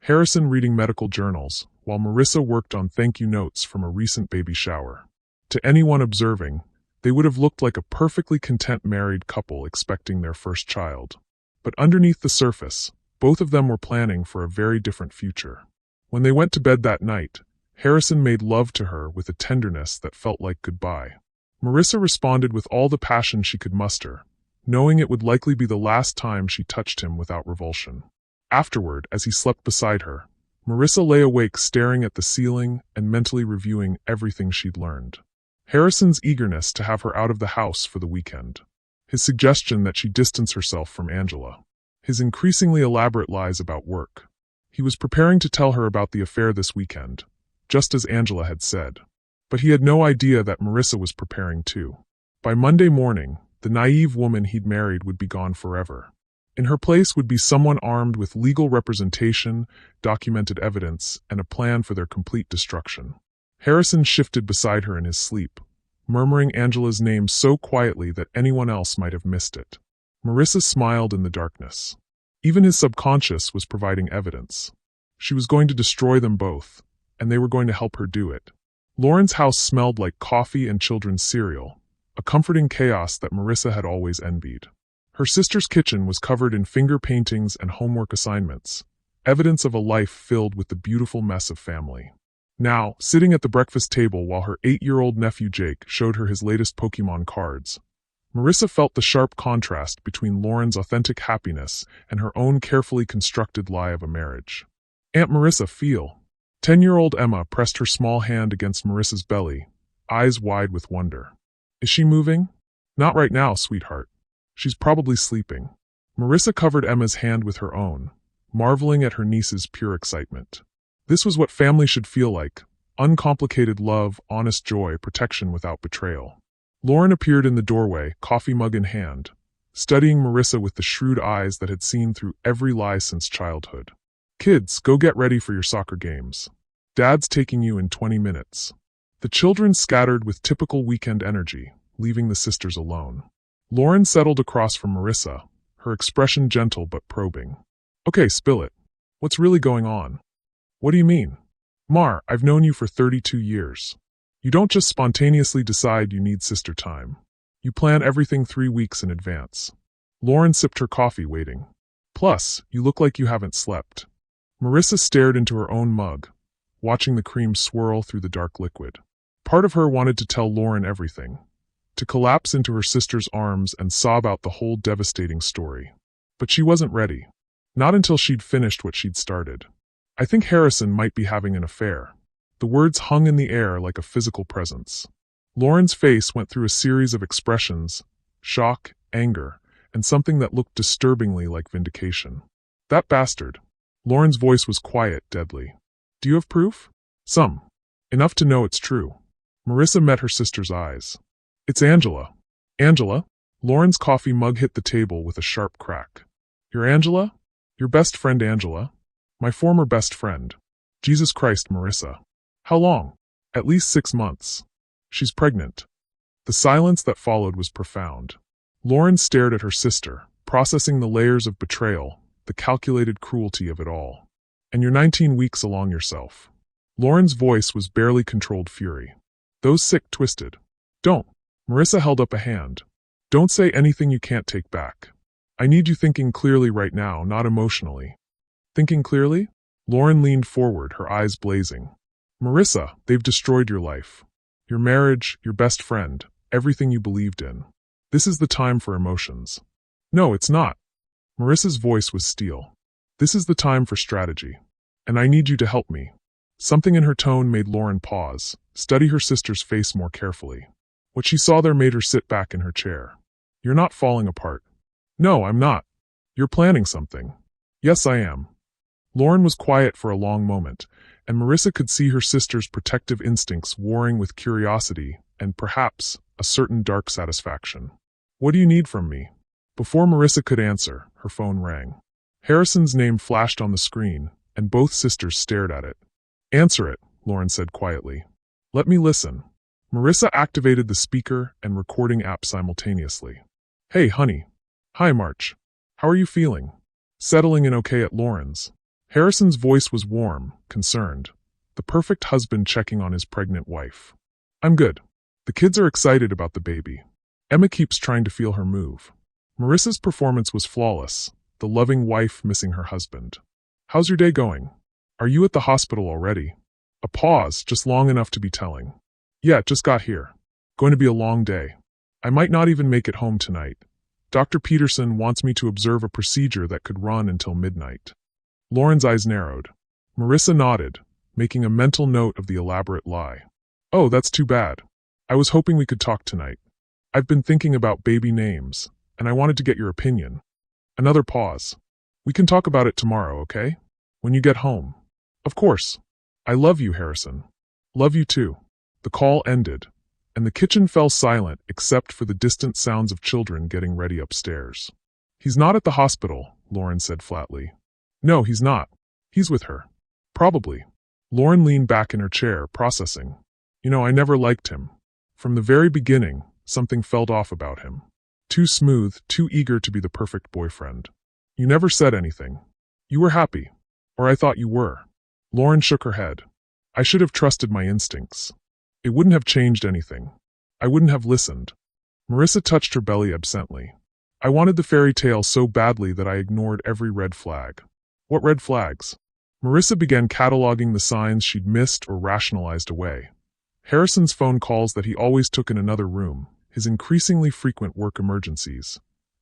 Harrison reading medical journals, while Marissa worked on thank you notes from a recent baby shower. To anyone observing, they would have looked like a perfectly content married couple expecting their first child. But underneath the surface, both of them were planning for a very different future. When they went to bed that night, Harrison made love to her with a tenderness that felt like goodbye. Marissa responded with all the passion she could muster, knowing it would likely be the last time she touched him without revulsion. Afterward, as he slept beside her, Marissa lay awake staring at the ceiling and mentally reviewing everything she'd learned. Harrison's eagerness to have her out of the house for the weekend. His suggestion that she distance herself from Angela. His increasingly elaborate lies about work. He was preparing to tell her about the affair this weekend, just as Angela had said. But he had no idea that Marissa was preparing too. By Monday morning, the naive woman he'd married would be gone forever. In her place would be someone armed with legal representation, documented evidence, and a plan for their complete destruction. Harrison shifted beside her in his sleep, murmuring Angela's name so quietly that anyone else might have missed it. Marissa smiled in the darkness. Even his subconscious was providing evidence. She was going to destroy them both, and they were going to help her do it. Lauren's house smelled like coffee and children's cereal, a comforting chaos that Marissa had always envied. Her sister's kitchen was covered in finger paintings and homework assignments, evidence of a life filled with the beautiful mess of family. Now, sitting at the breakfast table while her 8-year-old nephew Jake showed her his latest Pokemon cards, Marissa felt the sharp contrast between Lauren's authentic happiness and her own carefully constructed lie of a marriage. Aunt Marissa, feel. 10-year-old Emma pressed her small hand against Marissa's belly, eyes wide with wonder. Is she moving? Not right now, sweetheart. She's probably sleeping. Marissa covered Emma's hand with her own, marveling at her niece's pure excitement. This was what family should feel like: uncomplicated love, honest joy, protection without betrayal. Lauren appeared in the doorway, coffee mug in hand, studying Marissa with the shrewd eyes that had seen through every lie since childhood. Kids, go get ready for your soccer games. Dad's taking you in 20 minutes. The children scattered with typical weekend energy, leaving the sisters alone. Lauren settled across from Marissa, her expression gentle but probing. Okay, spill it. What's really going on? What do you mean? Mar, I've known you for 32 years. You don't just spontaneously decide you need sister time. You plan everything 3 weeks in advance. Lauren sipped her coffee, waiting. Plus, you look like you haven't slept. Marissa stared into her own mug, watching the cream swirl through the dark liquid. Part of her wanted to tell Lauren everything, to collapse into her sister's arms and sob out the whole devastating story. But she wasn't ready. Not until she'd finished what she'd started. I think Harrison might be having an affair. The words hung in the air like a physical presence. Lauren's face went through a series of expressions, shock, anger, and something that looked disturbingly like vindication. That bastard. Lauren's voice was quiet, deadly. Do you have proof? Some. Enough to know it's true. Marissa met her sister's eyes. It's Angela. Angela? Lauren's coffee mug hit the table with a sharp crack. You're Angela? Your best friend Angela? My former best friend. Jesus Christ, Marissa. How long? At least 6 months. She's pregnant. The silence that followed was profound. Lauren stared at her sister, processing the layers of betrayal, the calculated cruelty of it all. And you're 19 weeks along yourself. Lauren's voice was barely controlled fury. Those sick twisted. Don't. Marissa held up a hand. Don't say anything you can't take back. I need you thinking clearly right now, not emotionally. Thinking clearly? Lauren leaned forward, her eyes blazing. Marissa, they've destroyed your life. Your marriage, your best friend, everything you believed in. This is the time for emotions. No, it's not. Marissa's voice was steel. This is the time for strategy. And I need you to help me. Something in her tone made Lauren pause, study her sister's face more carefully. What she saw there made her sit back in her chair. You're not falling apart. No, I'm not. You're planning something. Yes, I am. Lauren was quiet for a long moment, and Marissa could see her sister's protective instincts warring with curiosity and, perhaps, a certain dark satisfaction. What do you need from me? Before Marissa could answer, her phone rang. Harrison's name flashed on the screen, and both sisters stared at it. Answer it, Lauren said quietly. Let me listen. Marissa activated the speaker and recording app simultaneously. Hey, honey. Hi, March. How are you feeling? Settling in okay at Lauren's. Harrison's voice was warm, concerned. The perfect husband checking on his pregnant wife. I'm good. The kids are excited about the baby. Emma keeps trying to feel her move. Marissa's performance was flawless, the loving wife missing her husband. How's your day going? Are you at the hospital already? A pause, just long enough to be telling. Yeah, just got here. Going to be a long day. I might not even make it home tonight. Dr. Peterson wants me to observe a procedure that could run until midnight. Lauren's eyes narrowed. Marissa nodded, making a mental note of the elaborate lie. Oh, that's too bad. I was hoping we could talk tonight. I've been thinking about baby names, and I wanted to get your opinion. Another pause. We can talk about it tomorrow, okay? When you get home. Of course. I love you, Harrison. Love you too. The call ended, and the kitchen fell silent except for the distant sounds of children getting ready upstairs. He's not at the hospital, Lauren said flatly. No, he's not. He's with her. Probably. Lauren leaned back in her chair, processing. You know, I never liked him. From the very beginning, something felt off about him. Too smooth, too eager to be the perfect boyfriend. You never said anything. You were happy. Or I thought you were. Lauren shook her head. I should have trusted my instincts. It wouldn't have changed anything. I wouldn't have listened. Marissa touched her belly absently. I wanted the fairy tale so badly that I ignored every red flag. What red flags? Marissa began cataloging the signs she'd missed or rationalized away. Harrison's phone calls that he always took in another room, his increasingly frequent work emergencies,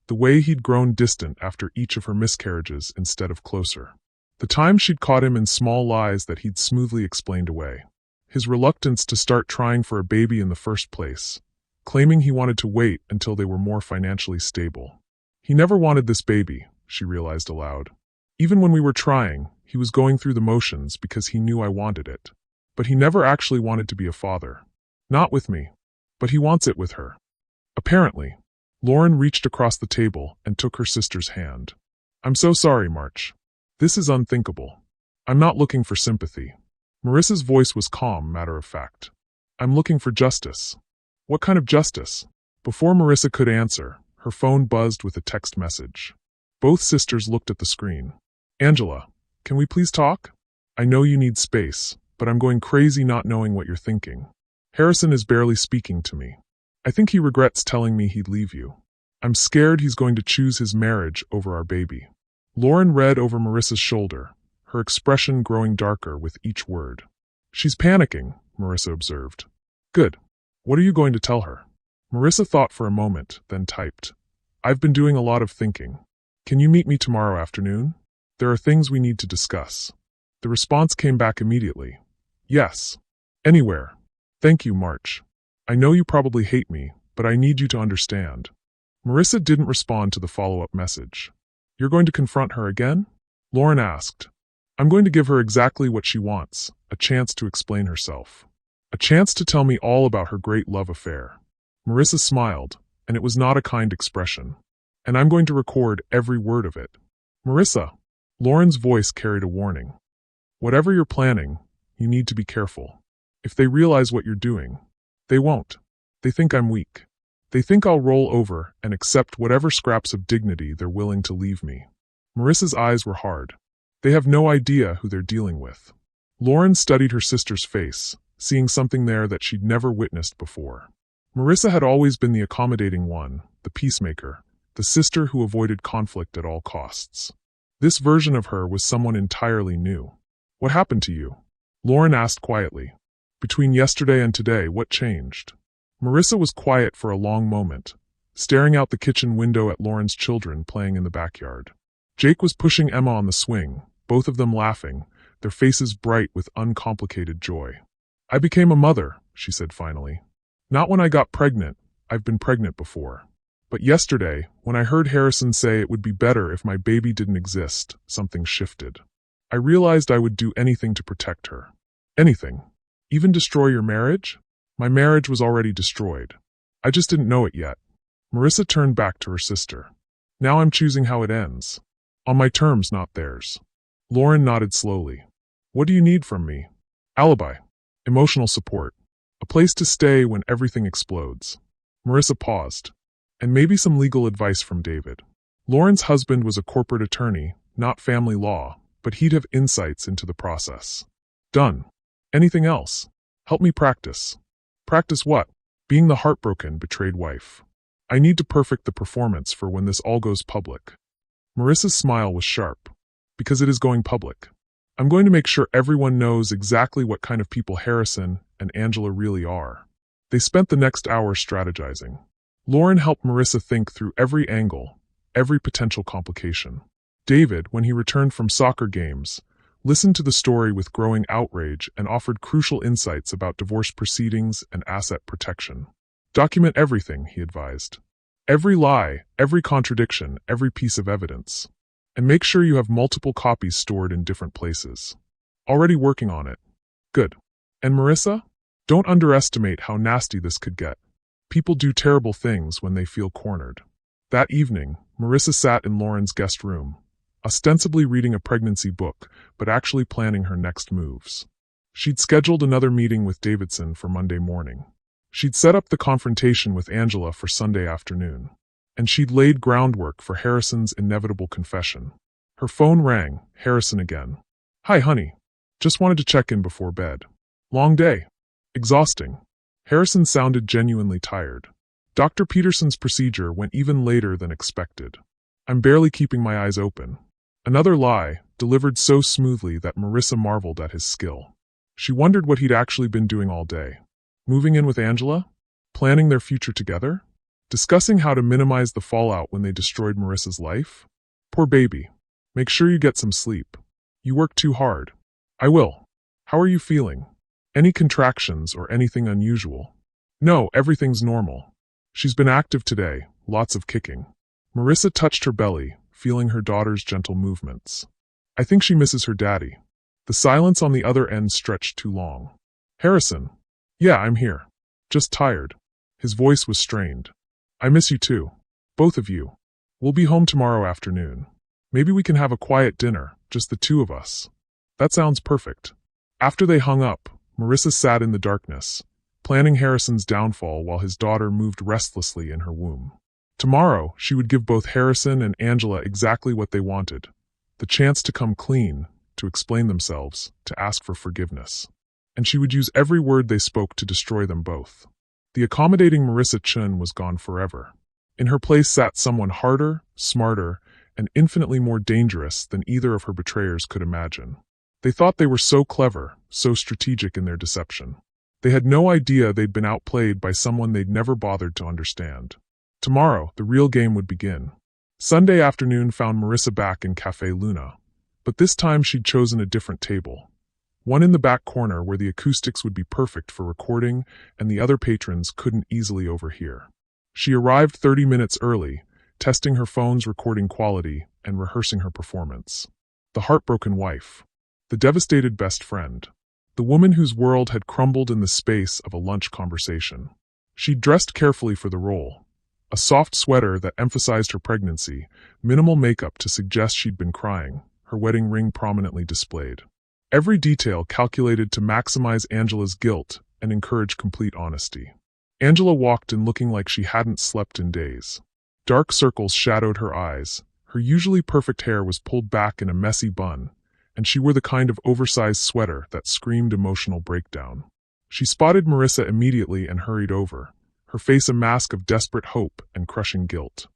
the way he'd grown distant after each of her miscarriages instead of closer. The time she'd caught him in small lies that he'd smoothly explained away. His reluctance to start trying for a baby in the first place, claiming he wanted to wait until they were more financially stable. He never wanted this baby, she realized aloud. Even when we were trying, he was going through the motions because he knew I wanted it. But he never actually wanted to be a father. Not with me. But he wants it with her. Apparently. Lauren reached across the table and took her sister's hand. I'm so sorry, March. This is unthinkable. I'm not looking for sympathy. Marissa's voice was calm, matter of fact. I'm looking for justice. What kind of justice? Before Marissa could answer, her phone buzzed with a text message. Both sisters looked at the screen. Angela, can we please talk? I know you need space, but I'm going crazy not knowing what you're thinking. Harrison is barely speaking to me. I think he regrets telling me he'd leave you. I'm scared he's going to choose his marriage over our baby. Lauren read over Marissa's shoulder, her expression growing darker with each word. She's panicking, Marissa observed. Good. What are you going to tell her? Marissa thought for a moment, then typed. I've been doing a lot of thinking. Can you meet me tomorrow afternoon? There are things we need to discuss. The response came back immediately. Yes. Anywhere. Thank you, March. I know you probably hate me, but I need you to understand. Marissa didn't respond to the follow-up message. You're going to confront her again? Lauren asked. I'm going to give her exactly what she wants, a chance to explain herself. A chance to tell me all about her great love affair. Marissa smiled, and it was not a kind expression. And I'm going to record every word of it. Marissa. Lauren's voice carried a warning. Whatever you're planning, you need to be careful. If they realize what you're doing, they won't. They think I'm weak. They think I'll roll over and accept whatever scraps of dignity they're willing to leave me. Marissa's eyes were hard. They have no idea who they're dealing with. Lauren studied her sister's face, seeing something there that she'd never witnessed before. Marissa had always been the accommodating one, the peacemaker, the sister who avoided conflict at all costs. This version of her was someone entirely new. What happened to you? Lauren asked quietly. Between yesterday and today, what changed? Marissa was quiet for a long moment, staring out the kitchen window at Lauren's children playing in the backyard. Jake was pushing Emma on the swing, both of them laughing, their faces bright with uncomplicated joy. I became a mother, she said finally. Not when I got pregnant. I've been pregnant before. But yesterday, when I heard Harrison say it would be better if my baby didn't exist, something shifted. I realized I would do anything to protect her. Anything. Even destroy your marriage? My marriage was already destroyed. I just didn't know it yet. Marissa turned back to her sister. Now I'm choosing how it ends. On my terms, not theirs. Lauren nodded slowly. What do you need from me? Alibi. Emotional support. A place to stay when everything explodes. Marissa paused. And maybe some legal advice from David. Lauren's husband was a corporate attorney, not family law, but he'd have insights into the process. Done. Anything else? Help me practice. Practice what? Being the heartbroken, betrayed wife. I need to perfect the performance for when this all goes public. Marissa's smile was sharp. Because it is going public. I'm going to make sure everyone knows exactly what kind of people Harrison and Angela really are. They spent the next hour strategizing. Lauren helped Marissa think through every angle, every potential complication. David, when he returned from soccer games, listened to the story with growing outrage and offered crucial insights about divorce proceedings and asset protection. Document everything, he advised. Every lie, every contradiction, every piece of evidence. And make sure you have multiple copies stored in different places. Already working on it. Good. And Marissa? Don't underestimate how nasty this could get. People do terrible things when they feel cornered. That evening, Marissa sat in Lauren's guest room, ostensibly reading a pregnancy book, but actually planning her next moves. She'd scheduled another meeting with Davidson for Monday morning. She'd set up the confrontation with Angela for Sunday afternoon. And she'd laid groundwork for Harrison's inevitable confession. Her phone rang, Harrison again. Hi, honey. Just wanted to check in before bed. Long day. Exhausting. Harrison sounded genuinely tired. Dr. Peterson's procedure went even later than expected. I'm barely keeping my eyes open. Another lie, delivered so smoothly that Marissa marveled at his skill. She wondered what he'd actually been doing all day. Moving in with Angela? Planning their future together? Discussing how to minimize the fallout when they destroyed Marissa's life? Poor baby. Make sure you get some sleep. You work too hard. I will. How are you feeling? Any contractions or anything unusual? No, everything's normal. She's been active today, lots of kicking. Marissa touched her belly, feeling her daughter's gentle movements. I think she misses her daddy. The silence on the other end stretched too long. Harrison. Yeah, I'm here. Just tired. His voice was strained. I miss you too. Both of you. We'll be home tomorrow afternoon. Maybe we can have a quiet dinner, just the two of us. That sounds perfect. After they hung up, Marissa sat in the darkness, planning Harrison's downfall while his daughter moved restlessly in her womb. Tomorrow, she would give both Harrison and Angela exactly what they wanted: the chance to come clean, to explain themselves, to ask for forgiveness. And she would use every word they spoke to destroy them both. The accommodating Marissa Chun was gone forever. In her place sat someone harder, smarter, and infinitely more dangerous than either of her betrayers could imagine. They thought they were so clever, so strategic in their deception. They had no idea they'd been outplayed by someone they'd never bothered to understand. Tomorrow, the real game would begin. Sunday afternoon found Marissa back in Café Luna, but this time she'd chosen a different table. One in the back corner where the acoustics would be perfect for recording and the other patrons couldn't easily overhear. She arrived 30 minutes early, testing her phone's recording quality and rehearsing her performance. The heartbroken wife. The devastated best friend. The woman whose world had crumbled in the space of a lunch conversation. She'd dressed carefully for the role. A soft sweater that emphasized her pregnancy, minimal makeup to suggest she'd been crying, her wedding ring prominently displayed. Every detail calculated to maximize Angela's guilt and encourage complete honesty. Angela walked in looking like she hadn't slept in days. Dark circles shadowed her eyes, her usually perfect hair was pulled back in a messy bun, and she wore the kind of oversized sweater that screamed emotional breakdown. She spotted Marissa immediately and hurried over, her face a mask of desperate hope and crushing guilt.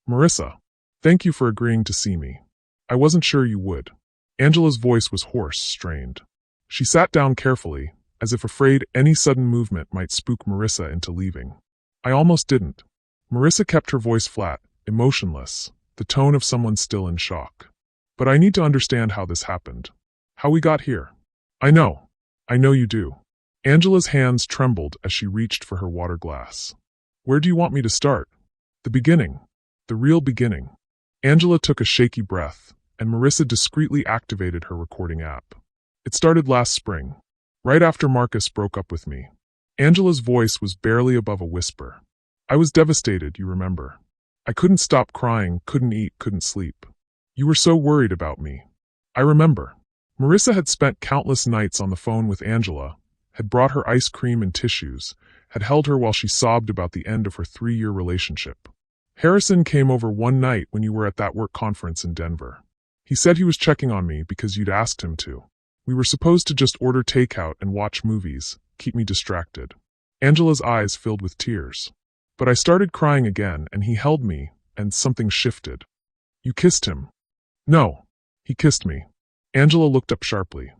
"Marissa, thank you for agreeing to see me. I wasn't sure you would." Angela's voice was hoarse, strained. She sat down carefully, as if afraid any sudden movement might spook Marissa into leaving. "I almost didn't." Marissa kept her voice flat, emotionless, the tone of someone still in shock. "But I need to understand how this happened. How we got here." I know you do." Angela's hands trembled as she reached for her water glass. "Where do you want me to start?" "The beginning. The real beginning." Angela took a shaky breath, and Marissa discreetly activated her recording app. "It started last spring, right after Marcus broke up with me." Angela's voice was barely above a whisper. "I was devastated, you remember. I couldn't stop crying, couldn't eat, couldn't sleep. You were so worried about me." "I remember." Marissa had spent countless nights on the phone with Angela, had brought her ice cream and tissues, had held her while she sobbed about the end of her 3-year relationship. "Harrison came over one night when you were at that work conference in Denver. He said he was checking on me because you'd asked him to. We were supposed to just order takeout and watch movies, keep me distracted." Angela's eyes filled with tears. "But I started crying again and he held me, and something shifted." "You kissed him?" "No. He kissed me." Angela looked up sharply.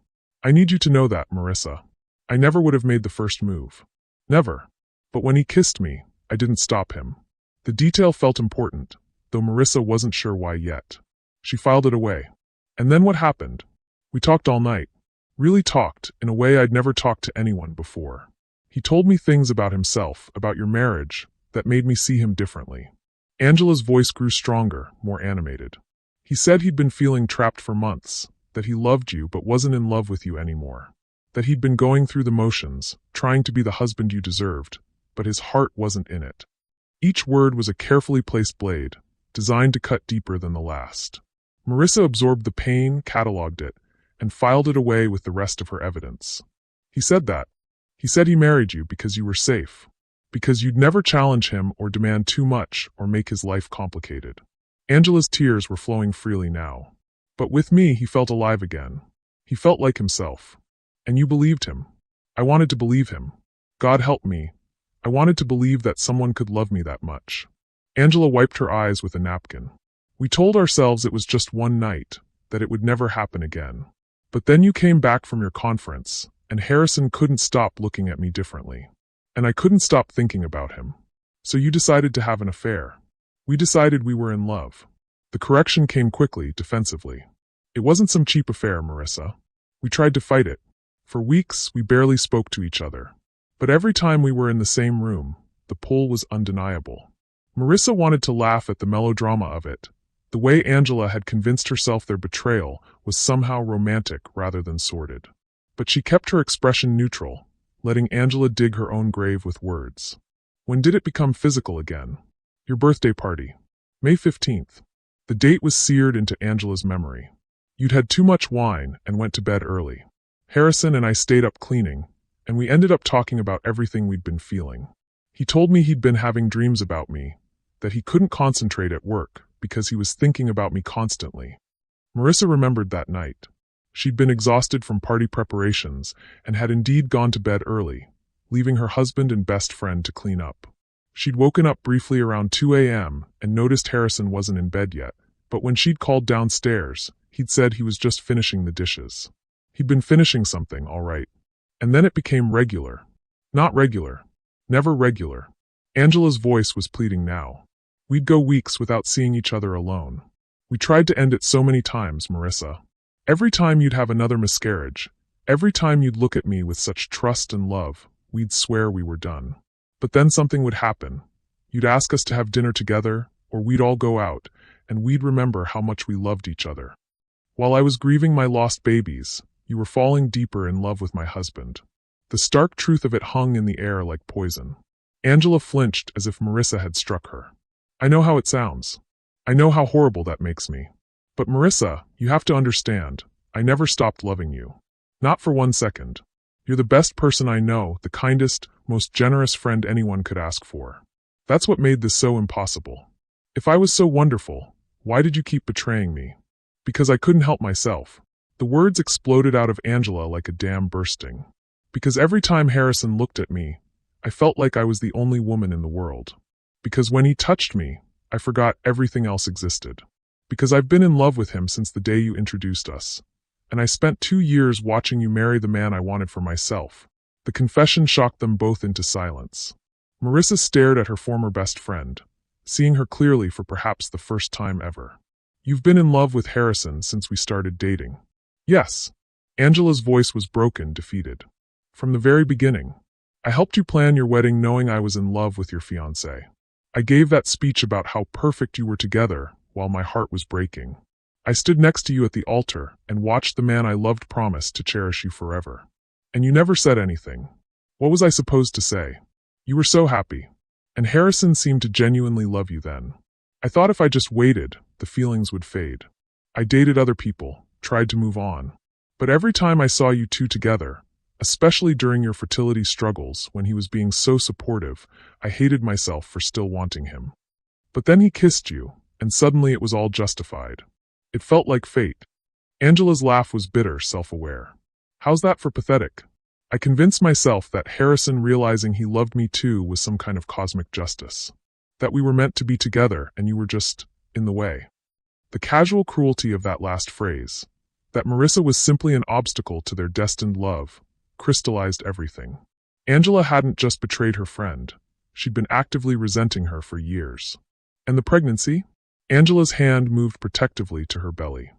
"I need you to know that, Marissa. I never would have made the first move. Never. But when he kissed me, I didn't stop him." The detail felt important, though Marissa wasn't sure why yet. She filed it away. "And then what happened? We talked all night. Really talked, in a way I'd never talked to anyone before. He told me things about himself, about your marriage, that made me see him differently." Angela's voice grew stronger, more animated. "He said he'd been feeling trapped for months, that he loved you but wasn't in love with you anymore. That he'd been going through the motions, trying to be the husband you deserved, but his heart wasn't in it." Each word was a carefully placed blade, designed to cut deeper than the last. Marissa absorbed the pain, cataloged it, and filed it away with the rest of her evidence. "He said that. He said he married you because you were safe. Because you'd never challenge him or demand too much or make his life complicated." Angela's tears were flowing freely now. "But with me he felt alive again. He felt like himself. And you believed him. I wanted to believe him. God help me. I wanted to believe that someone could love me that much." Angela wiped her eyes with a napkin. "We told ourselves it was just one night, that it would never happen again. But then you came back from your conference, and Harrison couldn't stop looking at me differently. And I couldn't stop thinking about him. So you decided to have an affair. We decided we were in love." The correction came quickly, defensively. "It wasn't some cheap affair, Marissa. We tried to fight it. For weeks, we barely spoke to each other. But every time we were in the same room, the pull was undeniable." Marissa wanted to laugh at the melodrama of it. The way Angela had convinced herself their betrayal was somehow romantic rather than sordid. But she kept her expression neutral, letting Angela dig her own grave with words. "When did it become physical again?" "Your birthday party. May 15th. The date was seared into Angela's memory. You'd had too much wine and went to bed early. Harrison and I stayed up cleaning, and we ended up talking about everything we'd been feeling. He told me he'd been having dreams about me, that he couldn't concentrate at work because he was thinking about me constantly. Marissa remembered that night. She'd been exhausted from party preparations and had indeed gone to bed early, leaving her husband and best friend to clean up. She'd woken up briefly around 2 a.m. and noticed Harrison wasn't in bed yet, but when she'd called downstairs, he'd said he was just finishing the dishes. He'd been finishing something, all right. And then it became regular. Not regular. Never regular. Angela's voice was pleading now. We'd go weeks without seeing each other alone. We tried to end it so many times, Marissa. Every time you'd have another miscarriage, every time you'd look at me with such trust and love, we'd swear we were done. But then something would happen. You'd ask us to have dinner together, or we'd all go out, and we'd remember how much we loved each other. While I was grieving my lost babies, you were falling deeper in love with my husband. The stark truth of it hung in the air like poison. Angela flinched as if Marissa had struck her. I know how it sounds. I know how horrible that makes me. But Marissa, you have to understand, I never stopped loving you. Not for 1 second. You're the best person I know, the kindest, most generous friend anyone could ask for. That's what made this so impossible. If I was so wonderful, why did you keep betraying me? Because I couldn't help myself. The words exploded out of Angela like a dam bursting. Because every time Harrison looked at me, I felt like I was the only woman in the world. Because when he touched me, I forgot everything else existed. Because I've been in love with him since the day you introduced us. And I spent 2 years watching you marry the man I wanted for myself. The confession shocked them both into silence. Marissa stared at her former best friend, seeing her clearly for perhaps the first time ever. You've been in love with Harrison since we started dating. Yes. Angela's voice was broken, defeated. From the very beginning. I helped you plan your wedding knowing I was in love with your fiancé. I gave that speech about how perfect you were together while my heart was breaking. I stood next to you at the altar and watched the man I loved promise to cherish you forever. And you never said anything. What was I supposed to say? You were so happy. And Harrison seemed to genuinely love you then. I thought if I just waited, the feelings would fade. I dated other people, tried to move on. But every time I saw you two together, especially during your fertility struggles when he was being so supportive, I hated myself for still wanting him. But then he kissed you, and suddenly it was all justified. It felt like fate. Angela's laugh was bitter, self-aware. How's that for pathetic? I convinced myself that Harrison realizing he loved me too was some kind of cosmic justice. That we were meant to be together and you were just in the way. The casual cruelty of that last phrase, that Marissa was simply an obstacle to their destined love, crystallized everything. Angela hadn't just betrayed her friend. She'd been actively resenting her for years. And the pregnancy? Angela's hand moved protectively to her belly.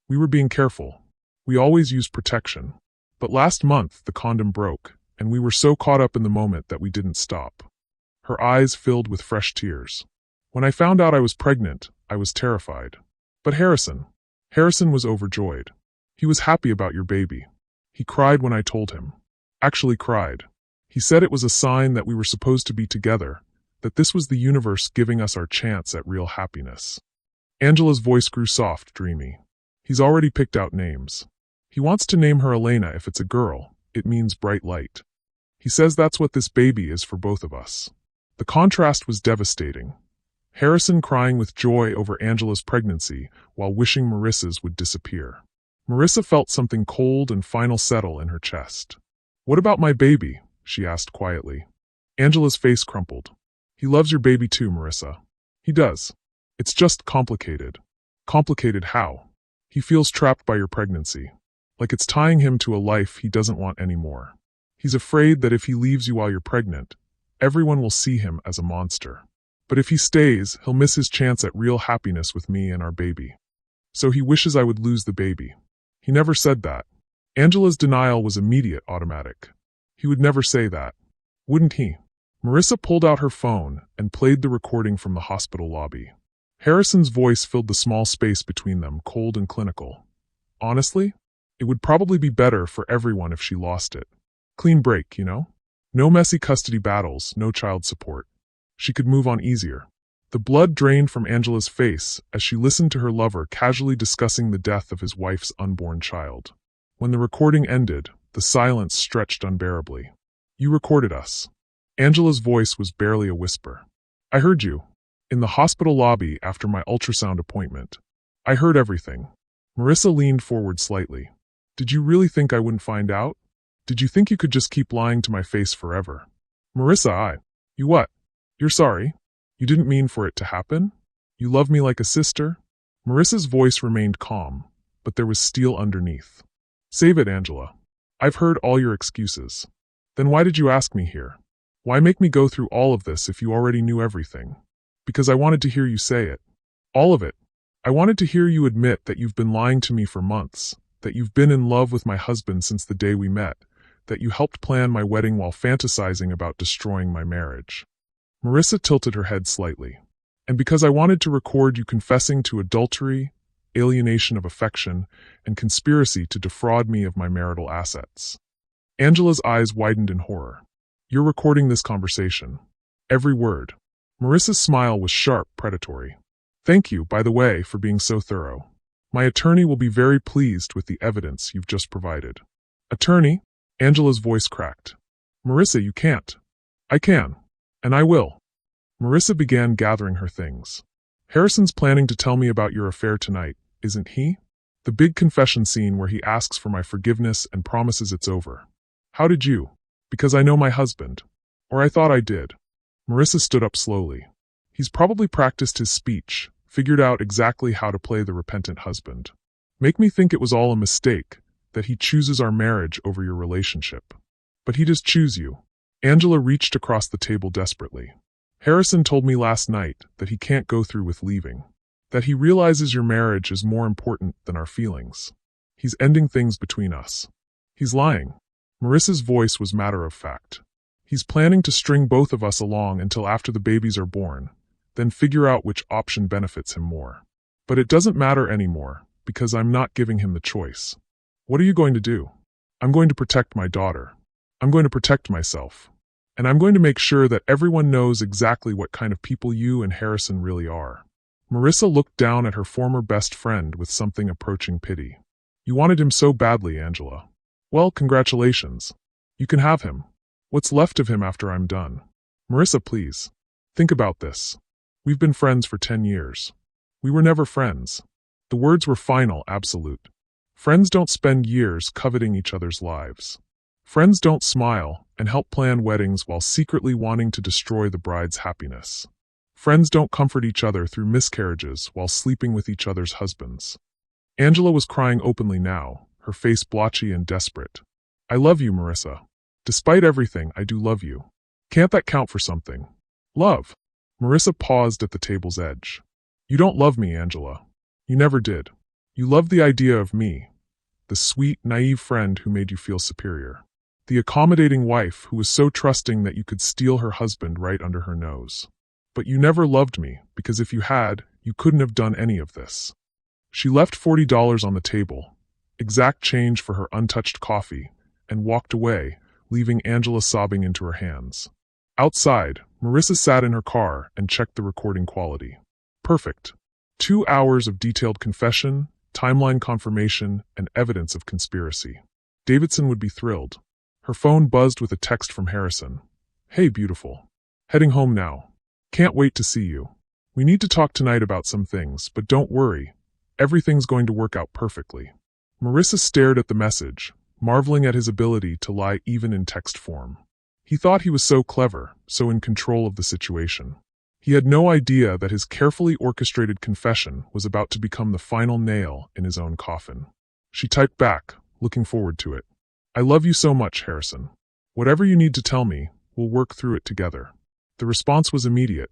We were being careful. We always used protection. But last month, the condom broke, and we were so caught up in the moment that we didn't stop. Her eyes filled with fresh tears. When I found out I was pregnant, I was terrified. But Harrison was overjoyed. He was happy about your baby. He cried when I told him. Actually cried. He said it was a sign that we were supposed to be together, that this was the universe giving us our chance at real happiness. Angela's voice grew soft, dreamy. He's already picked out names. He wants to name her Elena. If it's a girl, it means bright light. He says that's what this baby is for both of us. The contrast was devastating. Harrison crying with joy over Angela's pregnancy while wishing Marissa's would disappear. Marissa felt something cold and final settle in her chest. What about my baby? She asked quietly. Angela's face crumpled. He loves your baby too, Marissa. He does. It's just complicated. Complicated how? He feels trapped by your pregnancy. Like it's tying him to a life he doesn't want anymore. He's afraid that if he leaves you while you're pregnant, everyone will see him as a monster. But if he stays, he'll miss his chance at real happiness with me and our baby. So he wishes I would lose the baby. He never said that. Angela's denial was immediate, automatic. He would never say that. Wouldn't he? Marissa pulled out her phone and played the recording from the hospital lobby. Harrison's voice filled the small space between them, cold and clinical. Honestly, it would probably be better for everyone if she lost it. Clean break, you know? No messy custody battles, no child support. She could move on easier. The blood drained from Angela's face as she listened to her lover casually discussing the death of his wife's unborn child. When the recording ended, the silence stretched unbearably. You recorded us. Angela's voice was barely a whisper. I heard you. In the hospital lobby after my ultrasound appointment. I heard everything. Marissa leaned forward slightly. Did you really think I wouldn't find out? Did you think you could just keep lying to my face forever? Marissa, You what? You're sorry? You didn't mean for it to happen? You love me like a sister? Marissa's voice remained calm, but there was steel underneath. Save it, Angela. I've heard all your excuses. Then why did you ask me here? Why make me go through all of this if you already knew everything? Because I wanted to hear you say it. All of it. I wanted to hear you admit that you've been lying to me for months, that you've been in love with my husband since the day we met, that you helped plan my wedding while fantasizing about destroying my marriage. Marissa tilted her head slightly. And because I wanted to record you confessing to adultery, alienation of affection, and conspiracy to defraud me of my marital assets. Angela's eyes widened in horror. You're recording this conversation. Every word. Marissa's smile was sharp, predatory. Thank you, by the way, for being so thorough. My attorney will be very pleased with the evidence you've just provided. Attorney? Angela's voice cracked. Marissa, you can't. I can. And I will. Marissa began gathering her things. Harrison's planning to tell me about your affair tonight, isn't he? The big confession scene where he asks for my forgiveness and promises it's over. How did you? Because I know my husband. Or I thought I did. Marissa stood up slowly. He's probably practiced his speech, figured out exactly how to play the repentant husband. Make me think it was all a mistake, that he chooses our marriage over your relationship. But he does choose you. Angela reached across the table desperately. Harrison told me last night that he can't go through with leaving, that he realizes your marriage is more important than our feelings. He's ending things between us. He's lying. Marissa's voice was matter of fact. He's planning to string both of us along until after the babies are born, then figure out which option benefits him more. But it doesn't matter anymore, because I'm not giving him the choice. What are you going to do? I'm going to protect my daughter. I'm going to protect myself. And I'm going to make sure that everyone knows exactly what kind of people you and Harrison really are. Marissa looked down at her former best friend with something approaching pity. You wanted him so badly, Angela. Well, congratulations. You can have him. What's left of him after I'm done? Marissa, please. Think about this. We've been friends for 10 years. We were never friends. The words were final, absolute. Friends don't spend years coveting each other's lives. Friends don't smile and help plan weddings while secretly wanting to destroy the bride's happiness. Friends don't comfort each other through miscarriages while sleeping with each other's husbands. Angela was crying openly now, her face blotchy and desperate. I love you, Marissa. Despite everything, I do love you. Can't that count for something? Love. Marissa paused at the table's edge. You don't love me, Angela. You never did. You loved the idea of me, the sweet, naive friend who made you feel superior. The accommodating wife who was so trusting that you could steal her husband right under her nose. But you never loved me, because if you had, you couldn't have done any of this. She left $40 on the table, exact change for her untouched coffee, and walked away, leaving Angela sobbing into her hands. Outside, Marissa sat in her car and checked the recording quality. Perfect. 2 hours of detailed confession, timeline confirmation, and evidence of conspiracy. Davidson would be thrilled. Her phone buzzed with a text from Harrison. Hey, beautiful. Heading home now. Can't wait to see you. We need to talk tonight about some things, but don't worry. Everything's going to work out perfectly. Marissa stared at the message, marveling at his ability to lie even in text form. He thought he was so clever, so in control of the situation. He had no idea that his carefully orchestrated confession was about to become the final nail in his own coffin. She typed back, looking forward to it. I love you so much, Harrison. Whatever you need to tell me, we'll work through it together. The response was immediate.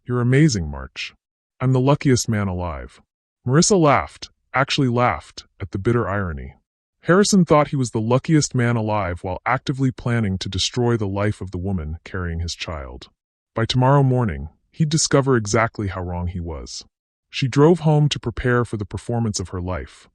You're amazing, March. I'm the luckiest man alive. Marissa laughed, actually laughed, at the bitter irony. Harrison thought he was the luckiest man alive while actively planning to destroy the life of the woman carrying his child. By tomorrow morning, he'd discover exactly how wrong he was. She drove home to prepare for the performance of her life.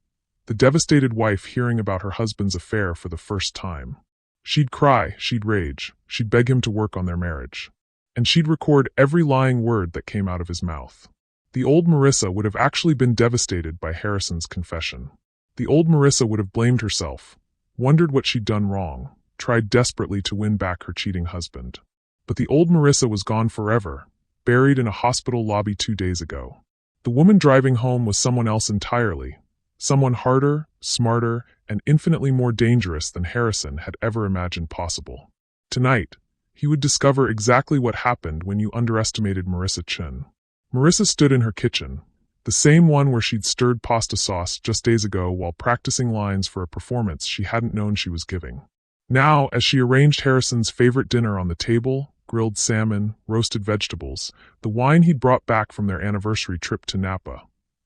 The devastated wife hearing about her husband's affair for the first time. She'd cry, she'd rage, she'd beg him to work on their marriage. and she'd record every lying word that came out of his mouth. The old Marissa would have actually been devastated by Harrison's confession. The old Marissa would have blamed herself, wondered what she'd done wrong, tried desperately to win back her cheating husband. But the old Marissa was gone forever, buried in a hospital lobby 2 days ago. The woman driving home was someone else entirely, someone harder, smarter, and infinitely more dangerous than Harrison had ever imagined possible. Tonight, he would discover exactly what happened when you underestimated Marissa Chin. Marissa stood in her kitchen, the same one where she'd stirred pasta sauce just days ago while practicing lines for a performance she hadn't known she was giving. Now, as she arranged Harrison's favorite dinner on the table, grilled salmon, roasted vegetables, the wine he'd brought back from their anniversary trip to Napa,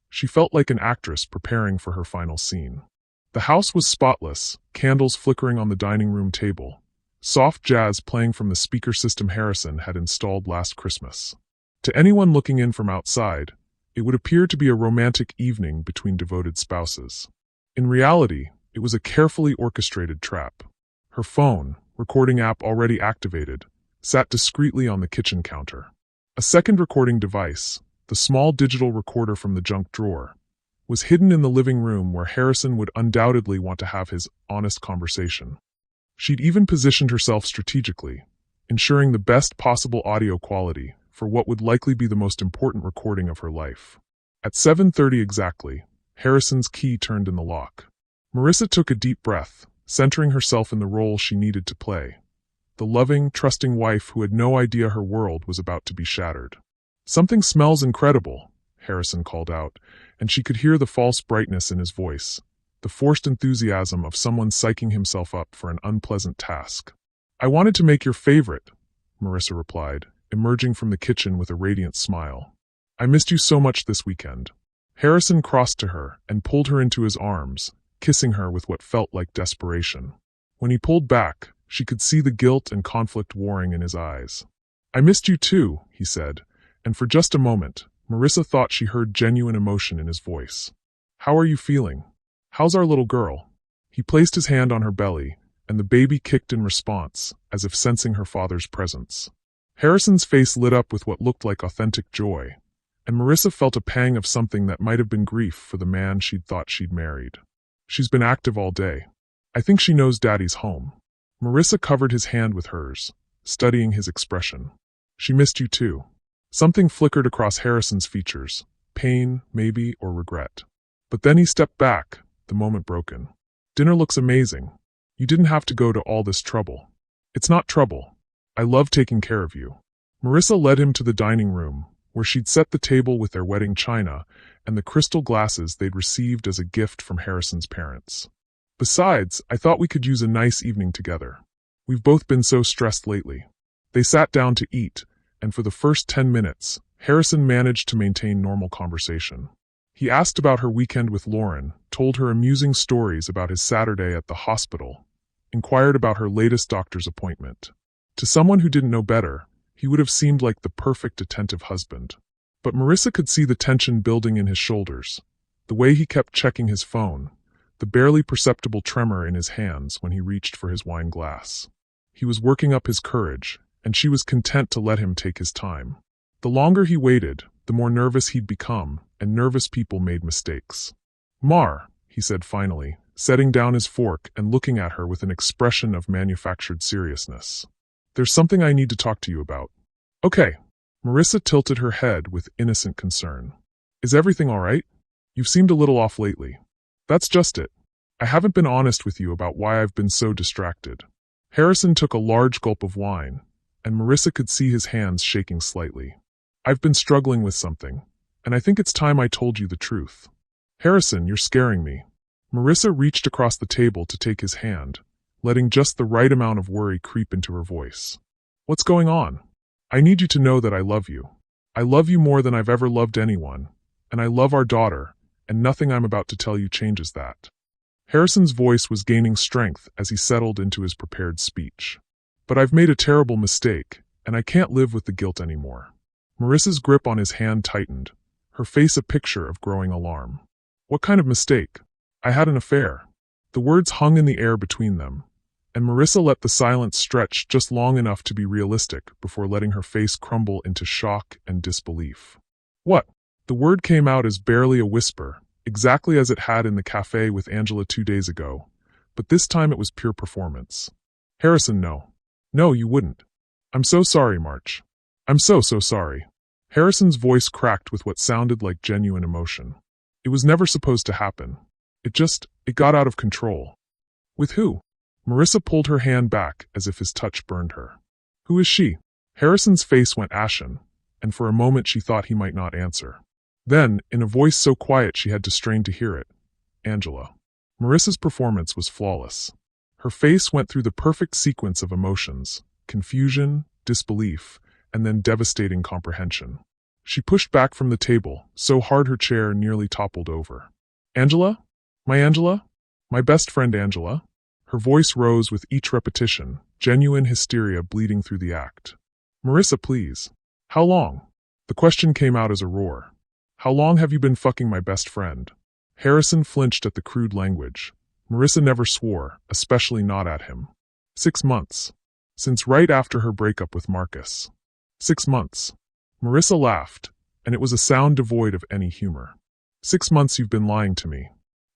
she felt like an actress preparing for her final scene. The house was spotless, candles flickering on the dining room table, soft jazz playing from the speaker system Harrison had installed last Christmas. To anyone looking in from outside, it would appear to be a romantic evening between devoted spouses. In reality, it was a carefully orchestrated trap. Her phone, recording app already activated, sat discreetly on the kitchen counter. A second recording device, the small digital recorder from the junk drawer, was hidden in the living room where Harrison would undoubtedly want to have his honest conversation. She'd even positioned herself strategically, ensuring the best possible audio quality for what would likely be the most important recording of her life. At 7:30 exactly, Harrison's key turned in the lock. Marissa took a deep breath, centering herself in the role she needed to play. The loving, trusting wife who had no idea her world was about to be shattered. "Something smells incredible," Harrison called out, and she could hear the false brightness in his voice, the forced enthusiasm of someone psyching himself up for an unpleasant task. "I wanted to make your favorite," Marissa replied, emerging from the kitchen with a radiant smile. "I missed you so much this weekend." Harrison crossed to her and pulled her into his arms, kissing her with what felt like desperation. When he pulled back, she could see the guilt and conflict warring in his eyes. "I missed you too," he said, and for just a moment, Marissa thought she heard genuine emotion in his voice. "How are you feeling? How's our little girl?" He placed his hand on her belly, and the baby kicked in response, as if sensing her father's presence. Harrison's face lit up with what looked like authentic joy, and Marissa felt a pang of something that might have been grief for the man she'd thought she'd married. "She's been active all day. I think she knows Daddy's home." Marissa covered his hand with hers, studying his expression. "She missed you too." Something flickered across Harrison's features, pain, maybe, or regret. But then he stepped back, the moment broken. "Dinner looks amazing. You didn't have to go to all this trouble." "It's not trouble. I love taking care of you." Marissa led him to the dining room, where she'd set the table with their wedding china and the crystal glasses they'd received as a gift from Harrison's parents. "Besides, I thought we could use a nice evening together. We've both been so stressed lately." They sat down to eat, and for the first 10 minutes, Harrison managed to maintain normal conversation. He asked about her weekend with Lauren, told her amusing stories about his Saturday at the hospital, inquired about her latest doctor's appointment. To someone who didn't know better, he would have seemed like the perfect attentive husband. But Marissa could see the tension building in his shoulders, the way he kept checking his phone, the barely perceptible tremor in his hands when he reached for his wine glass. He was working up his courage, and she was content to let him take his time. The longer he waited, the more nervous he'd become, and nervous people made mistakes. "Mar," he said finally, setting down his fork and looking at her with an expression of manufactured seriousness. "There's something I need to talk to you about." "Okay." Marissa tilted her head with innocent concern. "Is everything all right? You've seemed a little off lately." "That's just it. I haven't been honest with you about why I've been so distracted." Harrison took a large gulp of wine, and Marissa could see his hands shaking slightly. "I've been struggling with something, and I think it's time I told you the truth." "Harrison, you're scaring me." Marissa reached across the table to take his hand, letting just the right amount of worry creep into her voice. "What's going on? I need you to know that I love you. I love you more than I've ever loved anyone, and I love our daughter, and nothing I'm about to tell you changes that." Harrison's voice was gaining strength as he settled into his prepared speech. "But I've made a terrible mistake, and I can't live with the guilt anymore." Marissa's grip on his hand tightened, her face a picture of growing alarm. "What kind of mistake?" "I had an affair." The words hung in the air between them, And Marissa let the silence stretch just long enough to be realistic before letting her face crumble into shock and disbelief. What? The word came out as barely a whisper, exactly as it had in the cafe with Angela 2 days ago, but this time it was pure performance. Harrison, no. No, you wouldn't. I'm so sorry, March. I'm so sorry. Harrison's voice cracked with what sounded like genuine emotion. It was never supposed to happen. It got out of control. With who? Marissa pulled her hand back as if his touch burned her. Who is she? Harrison's face went ashen, and for a moment she thought he might not answer. Then, in a voice so quiet she had to strain to hear it, Angela. Marissa's performance was flawless. Her face went through the perfect sequence of emotions, confusion, disbelief, and then devastating comprehension. She pushed back from the table, so hard her chair nearly toppled over. Angela? My Angela? My best friend Angela? Her voice rose with each repetition, genuine hysteria bleeding through the act. Marissa, please. How long? The question came out as a roar. How long have you been fucking my best friend? Harrison flinched at the crude language. Marissa never swore, especially not at him. 6 months. Since right after her breakup with Marcus. 6 months. Marissa laughed, and it was a sound devoid of any humor. 6 months you've been lying to me.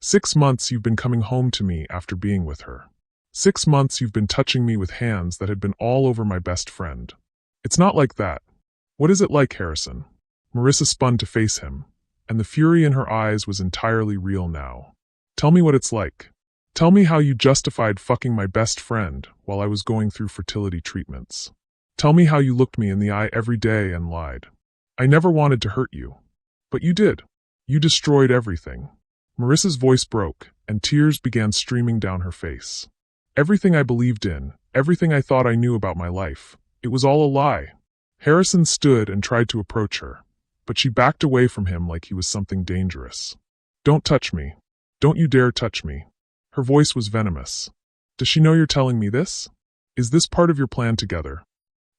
6 months you've been coming home to me after being with her. 6 months you've been touching me with hands that had been all over my best friend. It's not like that. What is it like, Harrison? Marissa spun to face him, and the fury in her eyes was entirely real now. Tell me what it's like. Tell me how you justified fucking my best friend while I was going through fertility treatments. Tell me how you looked me in the eye every day and lied. I never wanted to hurt you. But you did. You destroyed everything. Marissa's voice broke, and tears began streaming down her face. Everything I believed in, everything I thought I knew about my life, it was all a lie. Harrison stood and tried to approach her, but she backed away from him like he was something dangerous. Don't touch me. Don't you dare touch me. Her voice was venomous. Does she know you're telling me this? Is this part of your plan together?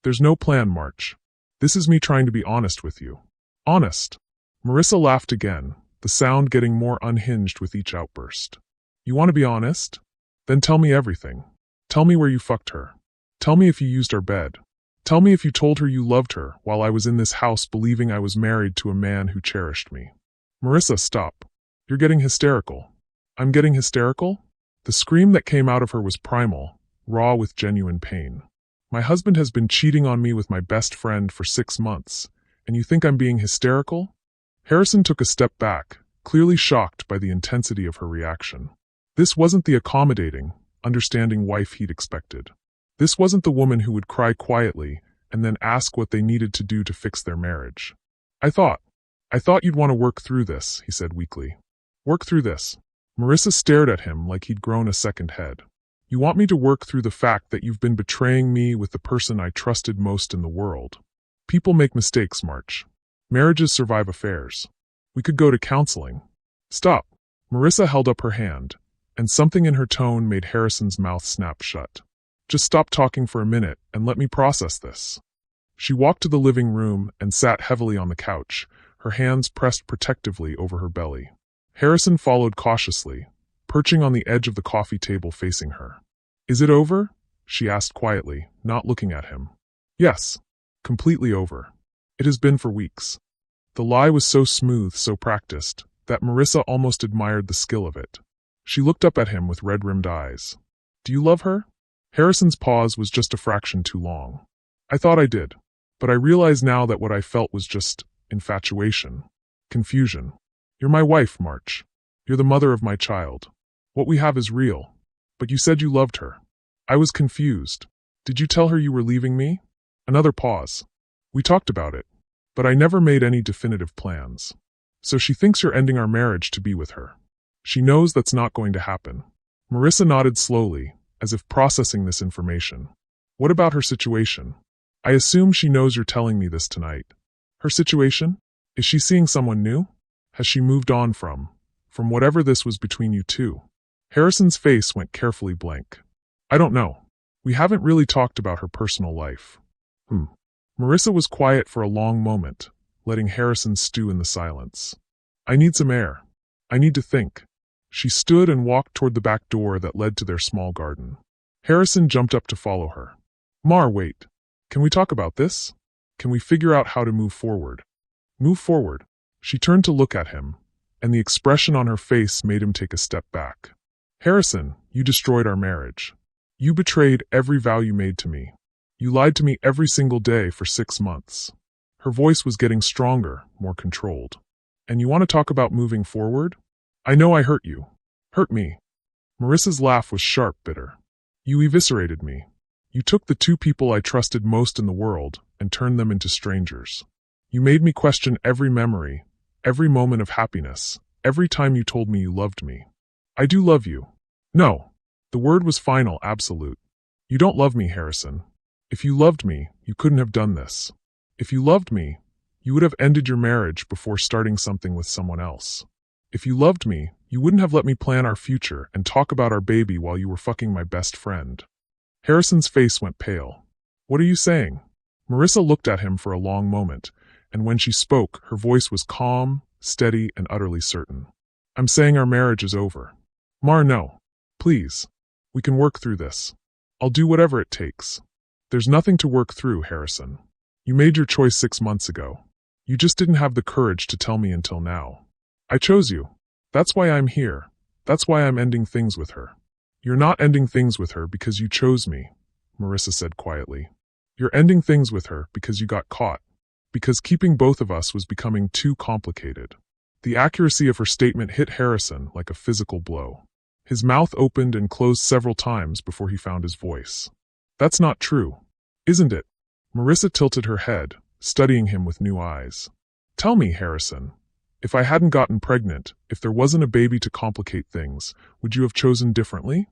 There's no plan, March. This is me trying to be honest with you. Honest. Marissa laughed again, the sound getting more unhinged with each outburst. You want to be honest? Then tell me everything. Tell me where you fucked her. Tell me if you used our bed. Tell me if you told her you loved her while I was in this house believing I was married to a man who cherished me. Marissa, stop. You're getting hysterical. I'm getting hysterical? The scream that came out of her was primal, raw with genuine pain. My husband has been cheating on me with my best friend for 6 months, and you think I'm being hysterical? Harrison took a step back, clearly shocked by the intensity of her reaction. This wasn't the accommodating, understanding wife he'd expected. This wasn't the woman who would cry quietly and then ask what they needed to do to fix their marriage. I thought you'd want to work through this, he said weakly. Work through this. Marissa stared at him like he'd grown a second head. You want me to work through the fact that you've been betraying me with the person I trusted most in the world. People make mistakes, March. Marriages survive affairs. We could go to counseling. Stop. Marissa held up her hand, and something in her tone made Harrison's mouth snap shut. Just stop talking for a minute and let me process this. She walked to the living room and sat heavily on the couch, her hands pressed protectively over her belly. Harrison followed cautiously, perching on the edge of the coffee table facing her. Is it over? She asked quietly, not looking at him. Yes. Completely over. It has been for weeks. The lie was so smooth, so practiced, that Marissa almost admired the skill of it. She looked up at him with red-rimmed eyes. Do you love her? Harrison's pause was just a fraction too long. I thought I did, but I realize now that what I felt was just infatuation, confusion. You're my wife, March. You're the mother of my child. What we have is real. But you said you loved her. I was confused. Did you tell her you were leaving me? Another pause. We talked about it, but I never made any definitive plans. So she thinks you're ending our marriage to be with her. She knows that's not going to happen. Marissa nodded slowly, as if processing this information. What about her situation? I assume she knows you're telling me this tonight. Her situation? Is she seeing someone new? Has she moved on from whatever this was between you two? Harrison's face went carefully blank. I don't know. We haven't really talked about her personal life. Marissa was quiet for a long moment, letting Harrison stew in the silence. I need some air. I need to think. She stood and walked toward the back door that led to their small garden. Harrison jumped up to follow her. Mar, wait. Can we talk about this? Can we figure out how to move forward? Move forward. She turned to look at him, and the expression on her face made him take a step back. Harrison, you destroyed our marriage. You betrayed every vow you made to me. You lied to me every single day for 6 months. Her voice was getting stronger, more controlled. And you want to talk about moving forward? I know I hurt you. Hurt me. Marissa's laugh was sharp, bitter. You eviscerated me. You took the 2 people I trusted most in the world and turned them into strangers. You made me question every memory, every moment of happiness, every time you told me you loved me. I do love you. No. The word was final, absolute. You don't love me, Harrison. If you loved me, you couldn't have done this. If you loved me, you would have ended your marriage before starting something with someone else. If you loved me, you wouldn't have let me plan our future and talk about our baby while you were fucking my best friend. Harrison's face went pale. What are you saying? Marissa looked at him for a long moment, and when she spoke, her voice was calm, steady, and utterly certain. I'm saying our marriage is over. Mar, no. Please. We can work through this. I'll do whatever it takes. There's nothing to work through, Harrison. You made your choice 6 months ago. You just didn't have the courage to tell me until now. I chose you. That's why I'm here. That's why I'm ending things with her. You're not ending things with her because you chose me, Marissa said quietly. You're ending things with her because you got caught. Because keeping both of us was becoming too complicated. The accuracy of her statement hit Harrison like a physical blow. His mouth opened and closed several times before he found his voice. That's not true. Isn't it? Marissa tilted her head, studying him with new eyes. Tell me, Harrison. If I hadn't gotten pregnant, if there wasn't a baby to complicate things, would you have chosen differently?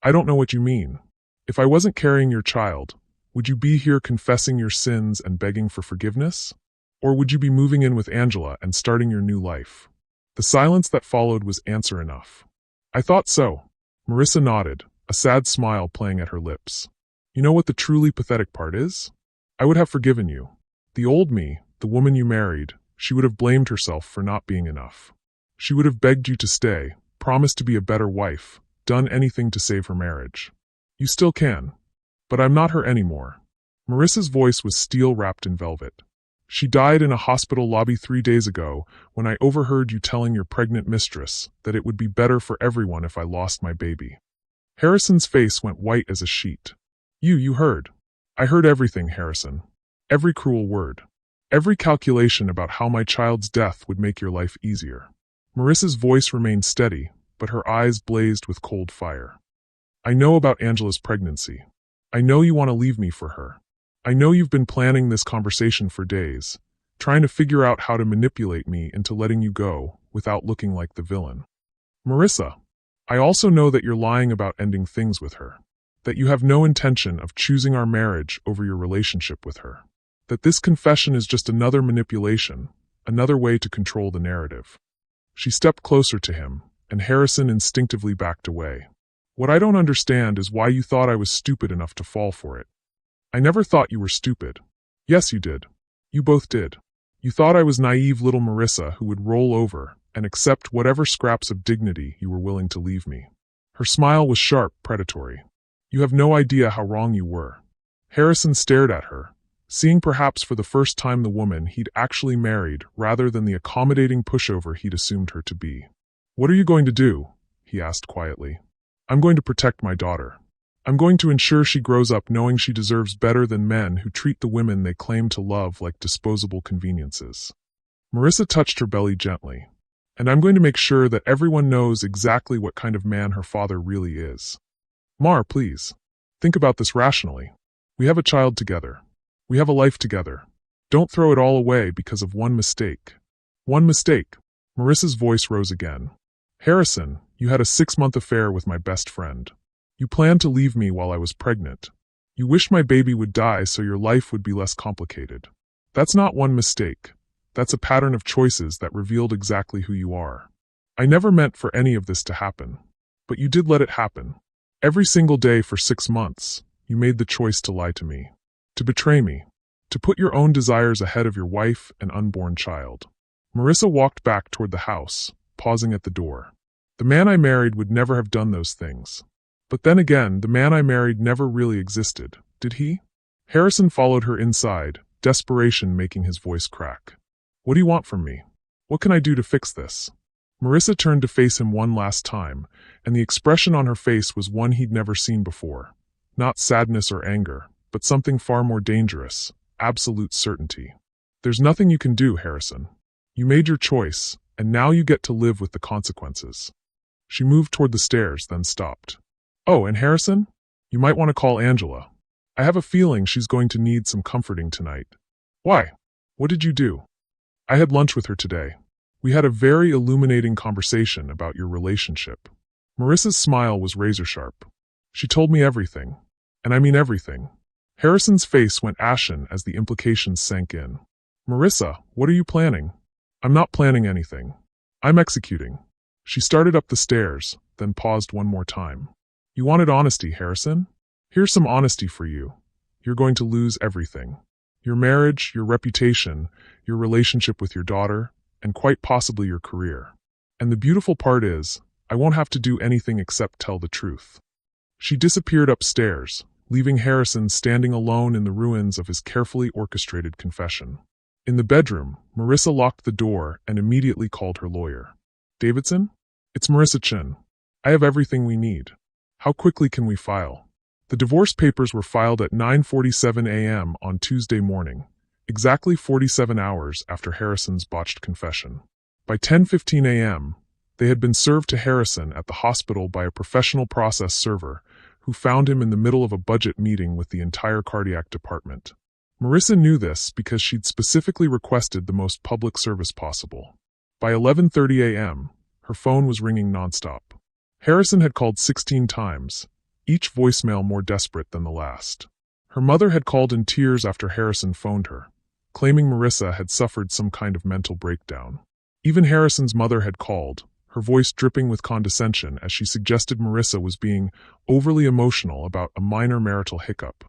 I don't know what you mean. If I wasn't carrying your child, would you be here confessing your sins and begging for forgiveness? Or would you be moving in with Angela and starting your new life? The silence that followed was answer enough. I thought so. Marissa nodded, a sad smile playing at her lips. You know what the truly pathetic part is? I would have forgiven you. The old me, the woman you married, she would have blamed herself for not being enough. She would have begged you to stay, promised to be a better wife, done anything to save her marriage. You still can. But I'm not her anymore. Marissa's voice was steel wrapped in velvet. She died in a hospital lobby 3 days ago when I overheard you telling your pregnant mistress that it would be better for everyone if I lost my baby. Harrison's face went white as a sheet. You heard. I heard everything, Harrison. Every cruel word. Every calculation about how my child's death would make your life easier. Marissa's voice remained steady, but her eyes blazed with cold fire. I know about Angela's pregnancy. I know you want to leave me for her. I know you've been planning this conversation for days, trying to figure out how to manipulate me into letting you go without looking like the villain. Marissa, I also know that you're lying about ending things with her, that you have no intention of choosing our marriage over your relationship with her, that this confession is just another manipulation, another way to control the narrative. She stepped closer to him, and Harrison instinctively backed away. What I don't understand is why you thought I was stupid enough to fall for it. I never thought you were stupid. Yes, you did. You both did. You thought I was naive little Marissa who would roll over and accept whatever scraps of dignity you were willing to leave me. Her smile was sharp, predatory. You have no idea how wrong you were. Harrison stared at her, seeing perhaps for the first time the woman he'd actually married rather than the accommodating pushover he'd assumed her to be. What are you going to do? He asked quietly. I'm going to protect my daughter. I'm going to ensure she grows up knowing she deserves better than men who treat the women they claim to love like disposable conveniences. Marissa touched her belly gently. And I'm going to make sure that everyone knows exactly what kind of man her father really is. Mar, please. Think about this rationally. We have a child together. We have a life together. Don't throw it all away because of one mistake. One mistake. Marissa's voice rose again. Harrison, you had a 6-month affair with my best friend. You planned to leave me while I was pregnant. You wished my baby would die so your life would be less complicated. That's not one mistake. That's a pattern of choices that revealed exactly who you are. I never meant for any of this to happen. But you did let it happen. Every single day for 6 months, you made the choice to lie to me. To betray me. To put your own desires ahead of your wife and unborn child. Marissa walked back toward the house, pausing at the door. The man I married would never have done those things. But then again, the man I married never really existed, did he? Harrison followed her inside, desperation making his voice crack. What do you want from me? What can I do to fix this? Marissa turned to face him one last time, and the expression on her face was one he'd never seen before. Not sadness or anger, but something far more dangerous, absolute certainty. There's nothing you can do, Harrison. You made your choice, and now you get to live with the consequences. She moved toward the stairs, then stopped. Oh, and Harrison? You might want to call Angela. I have a feeling she's going to need some comforting tonight. Why? What did you do? I had lunch with her today. We had a very illuminating conversation about your relationship. Marissa's smile was razor-sharp. She told me everything. And I mean everything. Harrison's face went ashen as the implications sank in. Marissa, what are you planning? I'm not planning anything. I'm executing. She started up the stairs, then paused one more time. You wanted honesty, Harrison? Here's some honesty for you. You're going to lose everything. Your marriage, your reputation, your relationship with your daughter, and quite possibly your career. And the beautiful part is, I won't have to do anything except tell the truth. She disappeared upstairs, leaving Harrison standing alone in the ruins of his carefully orchestrated confession. In the bedroom, Marissa locked the door and immediately called her lawyer. Davidson? It's Marissa Chin. I have everything we need. How quickly can we file? The divorce papers were filed at 9:47 a.m. on Tuesday morning, exactly 47 hours after Harrison's botched confession. By 10:15 a.m., they had been served to Harrison at the hospital by a professional process server who found him in the middle of a budget meeting with the entire cardiac department. Marissa knew this because she'd specifically requested the most public service possible. By 11:30 a.m., her phone was ringing nonstop. Harrison had called 16 times, each voicemail more desperate than the last. Her mother had called in tears after Harrison phoned her, claiming Marissa had suffered some kind of mental breakdown. Even Harrison's mother had called, her voice dripping with condescension as she suggested Marissa was being overly emotional about a minor marital hiccup.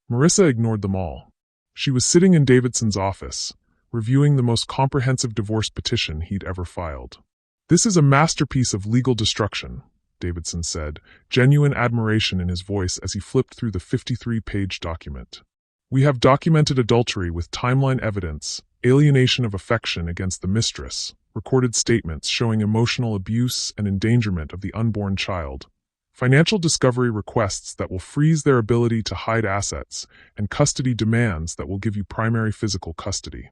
Marissa ignored them all. She was sitting in Davidson's office, reviewing the most comprehensive divorce petition he'd ever filed. This is a masterpiece of legal destruction, Davidson said, genuine admiration in his voice as he flipped through the 53-page document. We have documented adultery with timeline evidence, alienation of affection against the mistress, recorded statements showing emotional abuse and endangerment of the unborn child, financial discovery requests that will freeze their ability to hide assets, and custody demands that will give you primary physical custody.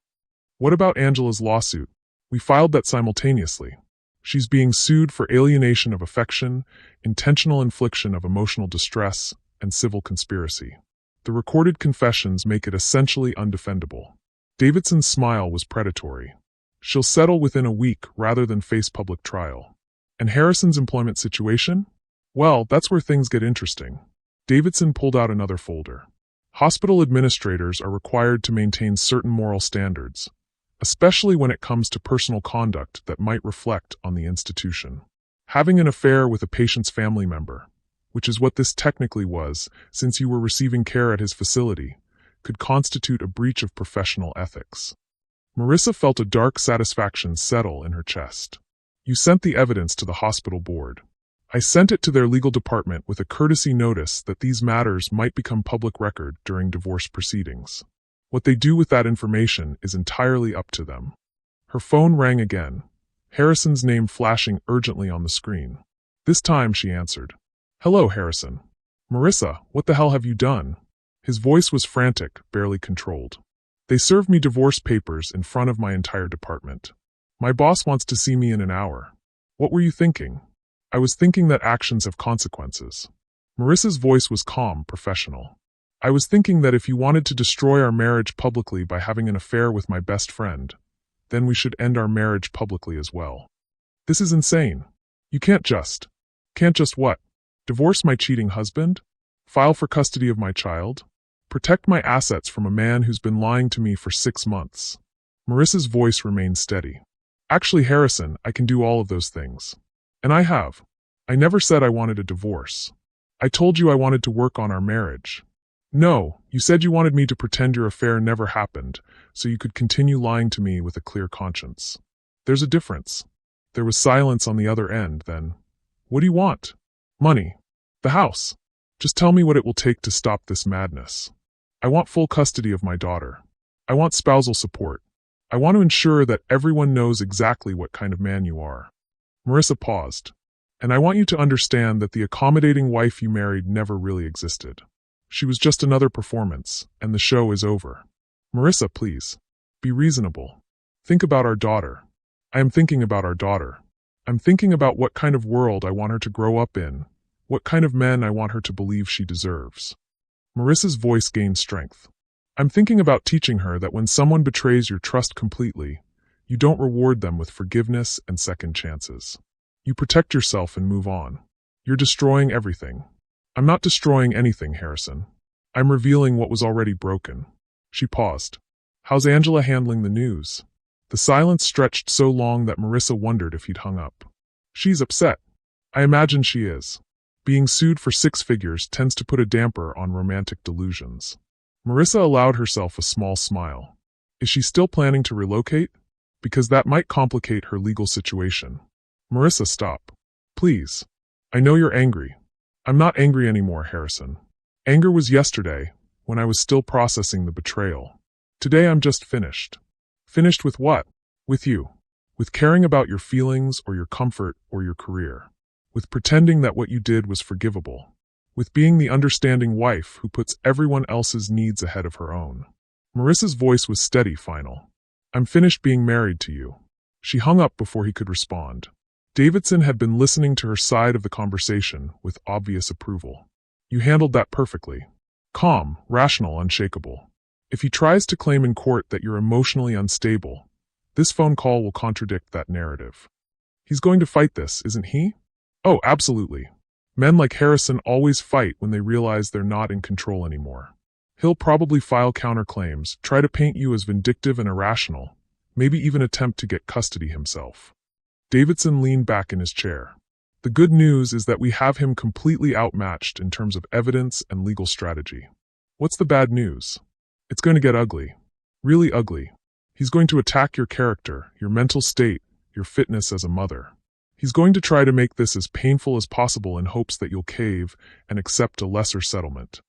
What about Angela's lawsuit? We filed that simultaneously. She's being sued for alienation of affection, intentional infliction of emotional distress, and civil conspiracy. The recorded confessions make it essentially undefendable. Davidson's smile was predatory. She'll settle within a week rather than face public trial. And Harrison's employment situation? Well, that's where things get interesting. Davidson pulled out another folder. Hospital administrators are required to maintain certain moral standards, especially when it comes to personal conduct that might reflect on the institution. Having an affair with a patient's family member, which is what this technically was since you were receiving care at his facility, could constitute a breach of professional ethics. Marissa felt a dark satisfaction settle in her chest. You sent the evidence to the hospital board. I sent it to their legal department with a courtesy notice that these matters might become public record during divorce proceedings. What they do with that information is entirely up to them. Her phone rang again, Harrison's name flashing urgently on the screen. This time she answered. Hello, Harrison. Marissa, what the hell have you done? His voice was frantic, barely controlled. They served me divorce papers in front of my entire department. My boss wants to see me in an hour. What were you thinking? I was thinking that actions have consequences. Marissa's voice was calm, professional. I was thinking that if you wanted to destroy our marriage publicly by having an affair with my best friend, then we should end our marriage publicly as well. This is insane. You can't just what? Divorce my cheating husband? File for custody of my child? Protect my assets from a man who's been lying to me for 6 months. Marissa's voice remained steady. Actually, Harrison, I can do all of those things. And I have. I never said I wanted a divorce. I told you I wanted to work on our marriage. No, you said you wanted me to pretend your affair never happened, so you could continue lying to me with a clear conscience. There's a difference. There was silence on the other end, then. What do you want? Money. The house. Just tell me what it will take to stop this madness. I want full custody of my daughter. I want spousal support. I want to ensure that everyone knows exactly what kind of man you are. Marissa paused. And I want you to understand that the accommodating wife you married never really existed. She was just another performance, and the show is over. Marissa, please. Be reasonable. Think about our daughter. I am thinking about our daughter. I'm thinking about what kind of world I want her to grow up in, what kind of men I want her to believe she deserves. Marissa's voice gained strength. I'm thinking about teaching her that when someone betrays your trust completely, you don't reward them with forgiveness and second chances. You protect yourself and move on. You're destroying everything. I'm not destroying anything, Harrison. I'm revealing what was already broken. She paused. How's Angela handling the news? The silence stretched so long that Marissa wondered if he'd hung up. She's upset. I imagine she is. Being sued for 6 figures tends to put a damper on romantic delusions. Marissa allowed herself a small smile. Is she still planning to relocate? Because that might complicate her legal situation. Marissa, stop. Please. I know you're angry. I'm not angry anymore, Harrison. Anger was yesterday, when I was still processing the betrayal. Today I'm just finished. Finished with what? With you. With caring about your feelings or your comfort or your career. With pretending that what you did was forgivable. With being the understanding wife who puts everyone else's needs ahead of her own. Marissa's voice was steady, final. I'm finished being married to you. She hung up before he could respond. Davidson had been listening to her side of the conversation with obvious approval. You handled that perfectly. Calm, rational, unshakable. If he tries to claim in court that you're emotionally unstable, this phone call will contradict that narrative. He's going to fight this, isn't he? Oh, absolutely. Men like Harrison always fight when they realize they're not in control anymore. He'll probably file counterclaims, try to paint you as vindictive and irrational, maybe even attempt to get custody himself. Davidson leaned back in his chair. The good news is that we have him completely outmatched in terms of evidence and legal strategy. What's the bad news? It's going to get ugly. Really ugly. He's going to attack your character, your mental state, your fitness as a mother. He's going to try to make this as painful as possible in hopes that you'll cave and accept a lesser settlement.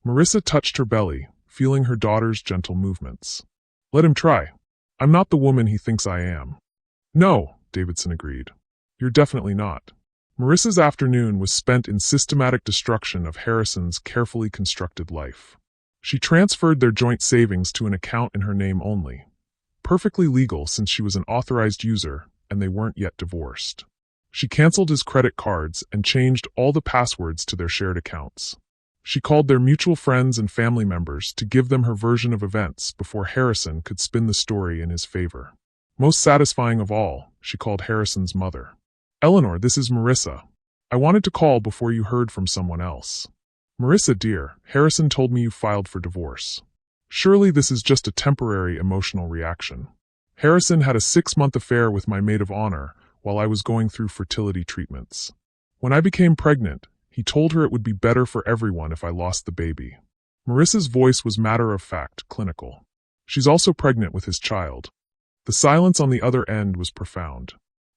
Marissa touched her belly, feeling her daughter's gentle movements. Let him try. I'm not the woman he thinks I am. No, Davidson agreed. You're definitely not. Marissa's afternoon was spent in systematic destruction of Harrison's carefully constructed life. She transferred their joint savings to an account in her name only. Perfectly legal since she was an authorized user and they weren't yet divorced. She canceled his credit cards and changed all the passwords to their shared accounts. She called their mutual friends and family members to give them her version of events before Harrison could spin the story in his favor. Most satisfying of all, she called Harrison's mother. Eleanor, this is Marissa. I wanted to call before you heard from someone else. Marissa, dear, Harrison told me you filed for divorce. Surely this is just a temporary emotional reaction. Harrison had a 6-month affair with my maid of honor while I was going through fertility treatments. When I became pregnant, he told her it would be better for everyone if I lost the baby. Marissa's voice was matter-of-fact, clinical. She's also pregnant with his child. The silence on the other end was profound.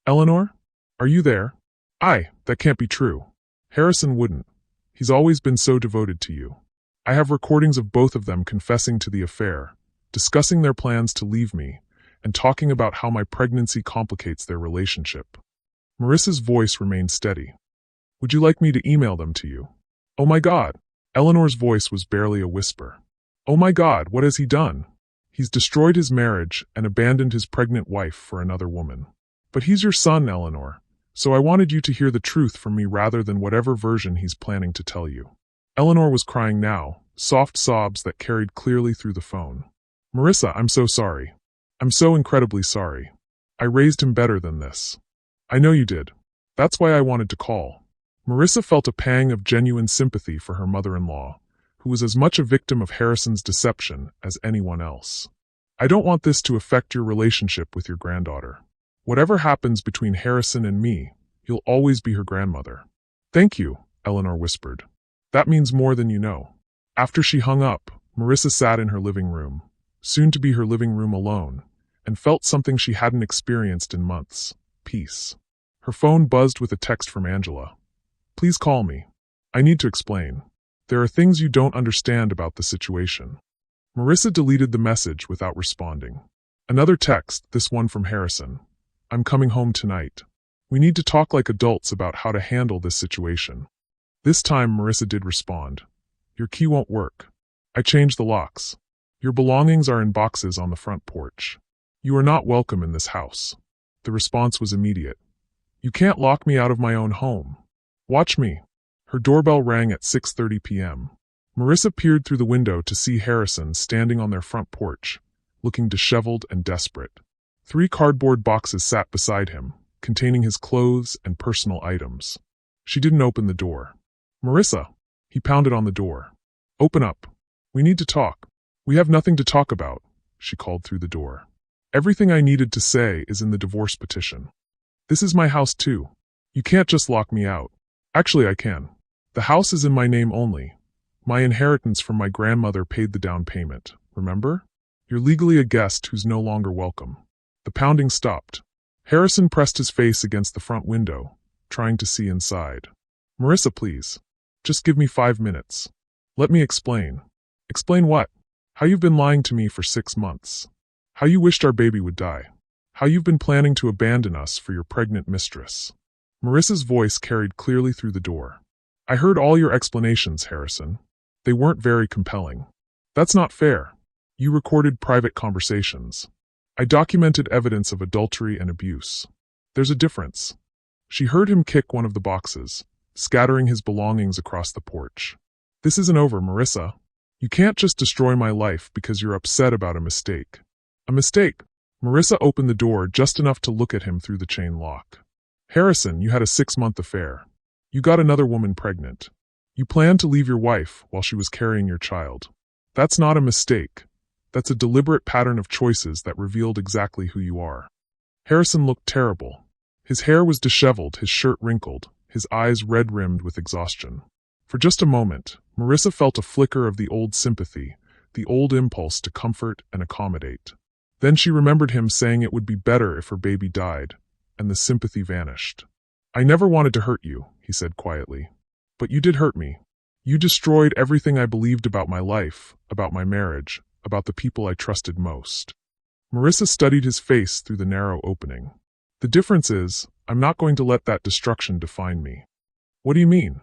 Eleanor? Are you there? That can't be true. Harrison wouldn't. He's always been so devoted to you. I have recordings of both of them confessing to the affair, discussing their plans to leave me, and talking about how my pregnancy complicates their relationship. Marissa's voice remained steady. Would you like me to email them to you? Oh my God. Eleanor's voice was barely a whisper. Oh my God, what has he done? He's destroyed his marriage and abandoned his pregnant wife for another woman. But he's your son, Eleanor, so I wanted you to hear the truth from me rather than whatever version he's planning to tell you. Eleanor was crying now, soft sobs that carried clearly through the phone. Marissa, I'm so sorry. I'm so incredibly sorry. I raised him better than this. I know you did. That's why I wanted to call. Marissa felt a pang of genuine sympathy for her mother-in-law, who was as much a victim of Harrison's deception as anyone else. I don't want this to affect your relationship with your granddaughter. Whatever happens between Harrison and me, you'll always be her grandmother. Thank you, Eleanor whispered. That means more than you know. After she hung up, Marissa sat in her living room, soon to be her living room alone, and felt something she hadn't experienced in months: peace. Her phone buzzed with a text from Angela. Please call me. I need to explain. There are things you don't understand about the situation. Marissa deleted the message without responding. Another text, this one from Harrison. I'm coming home tonight. We need to talk like adults about how to handle this situation. This time, Marissa did respond. Your key won't work. I changed the locks. Your belongings are in boxes on the front porch. You are not welcome in this house. The response was immediate. You can't lock me out of my own home. Watch me. Her doorbell rang at 6:30 p.m. Marissa peered through the window to see Harrison standing on their front porch, looking disheveled and desperate. 3 cardboard boxes sat beside him, containing his clothes and personal items. She didn't open the door. Marissa, he pounded on the door. Open up. We need to talk. We have nothing to talk about, she called through the door. Everything I needed to say is in the divorce petition. This is my house too. You can't just lock me out. Actually, I can. The house is in my name only. My inheritance from my grandmother paid the down payment, remember? You're legally a guest who's no longer welcome. The pounding stopped. Harrison pressed his face against the front window, trying to see inside. Marissa, please. Just give me 5 minutes. Let me explain. Explain what? How you've been lying to me for 6 months. How you wished our baby would die. How you've been planning to abandon us for your pregnant mistress. Marissa's voice carried clearly through the door. I heard all your explanations, Harrison. They weren't very compelling. That's not fair. You recorded private conversations. I documented evidence of adultery and abuse. There's a difference. She heard him kick one of the boxes, scattering his belongings across the porch. This isn't over, Marissa. You can't just destroy my life because you're upset about a mistake. A mistake? Marissa opened the door just enough to look at him through the chain lock. Harrison, you had a 6-month affair. You got another woman pregnant. You planned to leave your wife while she was carrying your child. That's not a mistake. That's a deliberate pattern of choices that revealed exactly who you are. Harrison looked terrible. His hair was disheveled, his shirt wrinkled, his eyes red-rimmed with exhaustion. For just a moment, Marissa felt a flicker of the old sympathy, the old impulse to comfort and accommodate. Then she remembered him saying it would be better if her baby died, and the sympathy vanished. I never wanted to hurt you, he said quietly. But you did hurt me. You destroyed everything I believed about my life, about my marriage, about the people I trusted most. Marissa studied his face through the narrow opening. The difference is, I'm not going to let that destruction define me. What do you mean?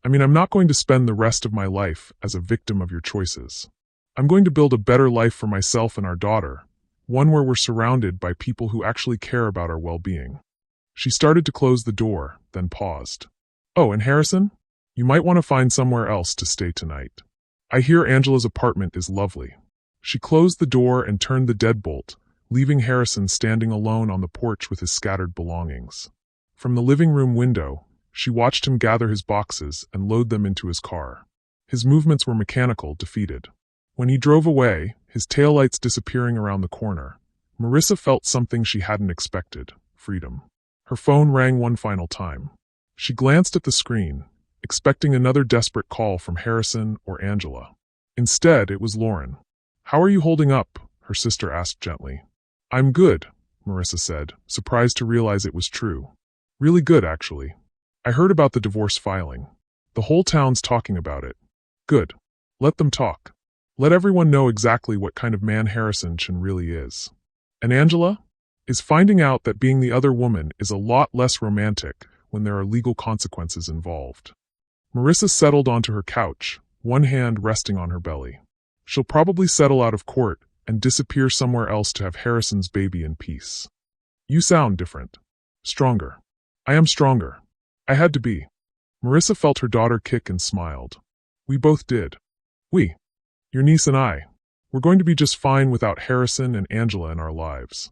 I'm not going to spend the rest of my life as a victim of your choices. I'm going to build a better life for myself and our daughter, one where we're surrounded by people who actually care about our well-being. She started to close the door, then paused. Oh, and Harrison? You might want to find somewhere else to stay tonight. I hear Angela's apartment is lovely. She closed the door and turned the deadbolt, leaving Harrison standing alone on the porch with his scattered belongings. From the living room window, she watched him gather his boxes and load them into his car. His movements were mechanical, defeated. When he drove away, his taillights disappearing around the corner, Marissa felt something she hadn't expected: freedom. Her phone rang one final time. She glanced at the screen, expecting another desperate call from Harrison or Angela. Instead, it was Lauren. How are you holding up? Her sister asked gently. I'm good, Marissa said, surprised to realize it was true. Really good, actually. I heard about the divorce filing. The whole town's talking about it. Good. Let them talk. Let everyone know exactly what kind of man Harrison Chen really is. And Angela? Is finding out that being the other woman is a lot less romantic when there are legal consequences involved. Marissa settled onto her couch, one hand resting on her belly. She'll probably settle out of court and disappear somewhere else to have Harrison's baby in peace. You sound different. Stronger. I am stronger. I had to be. Marissa felt her daughter kick and smiled. We both did. We. Your niece and I. We're going to be just fine without Harrison and Angela in our lives.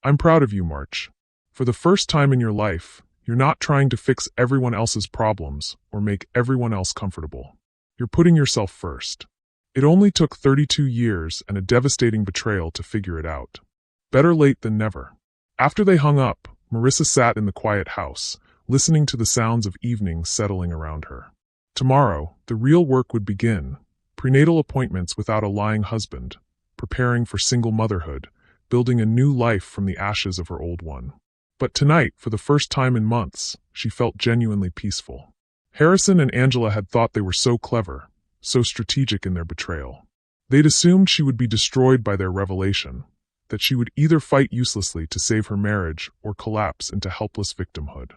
I'm proud of you, March. For the first time in your life, you're not trying to fix everyone else's problems or make everyone else comfortable. You're putting yourself first. It only took 32 years and a devastating betrayal to figure it out. Better late than never. After they hung up, Marissa sat in the quiet house, listening to the sounds of evening settling around her. Tomorrow, the real work would begin. Prenatal appointments without a lying husband, preparing for single motherhood, building a new life from the ashes of her old one. But tonight, for the first time in months, she felt genuinely peaceful. Harrison and Angela had thought they were so clever, so strategic in their betrayal. They'd assumed she would be destroyed by their revelation, that she would either fight uselessly to save her marriage or collapse into helpless victimhood.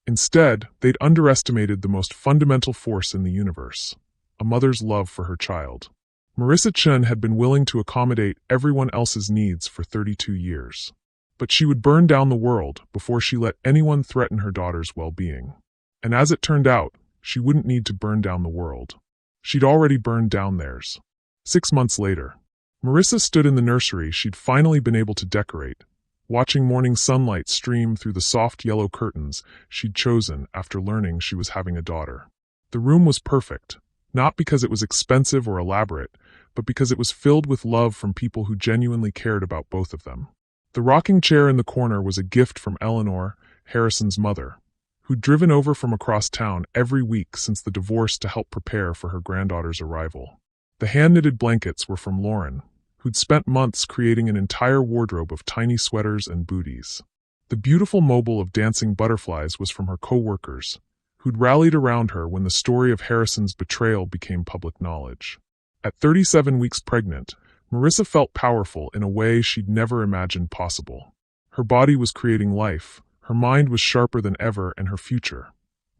Instead, they'd underestimated the most fundamental force in the universe, a mother's love for her child. Marissa Chen had been willing to accommodate everyone else's needs for 32 years. But she would burn down the world before she let anyone threaten her daughter's well-being. And as it turned out, she wouldn't need to burn down the world. She'd already burned down theirs. 6 months later, Marissa stood in the nursery she'd finally been able to decorate, watching morning sunlight stream through the soft yellow curtains she'd chosen after learning she was having a daughter. The room was perfect, not because it was expensive or elaborate, but because it was filled with love from people who genuinely cared about both of them. The rocking chair in the corner was a gift from Eleanor, Harrison's mother, who'd driven over from across town every week since the divorce to help prepare for her granddaughter's arrival. The hand-knitted blankets were from Lauren, who'd spent months creating an entire wardrobe of tiny sweaters and booties. The beautiful mobile of dancing butterflies was from her co-workers, who'd rallied around her when the story of Harrison's betrayal became public knowledge. At 37 weeks pregnant, Marissa felt powerful in a way she'd never imagined possible. Her body was creating life, her mind was sharper than ever, and her future,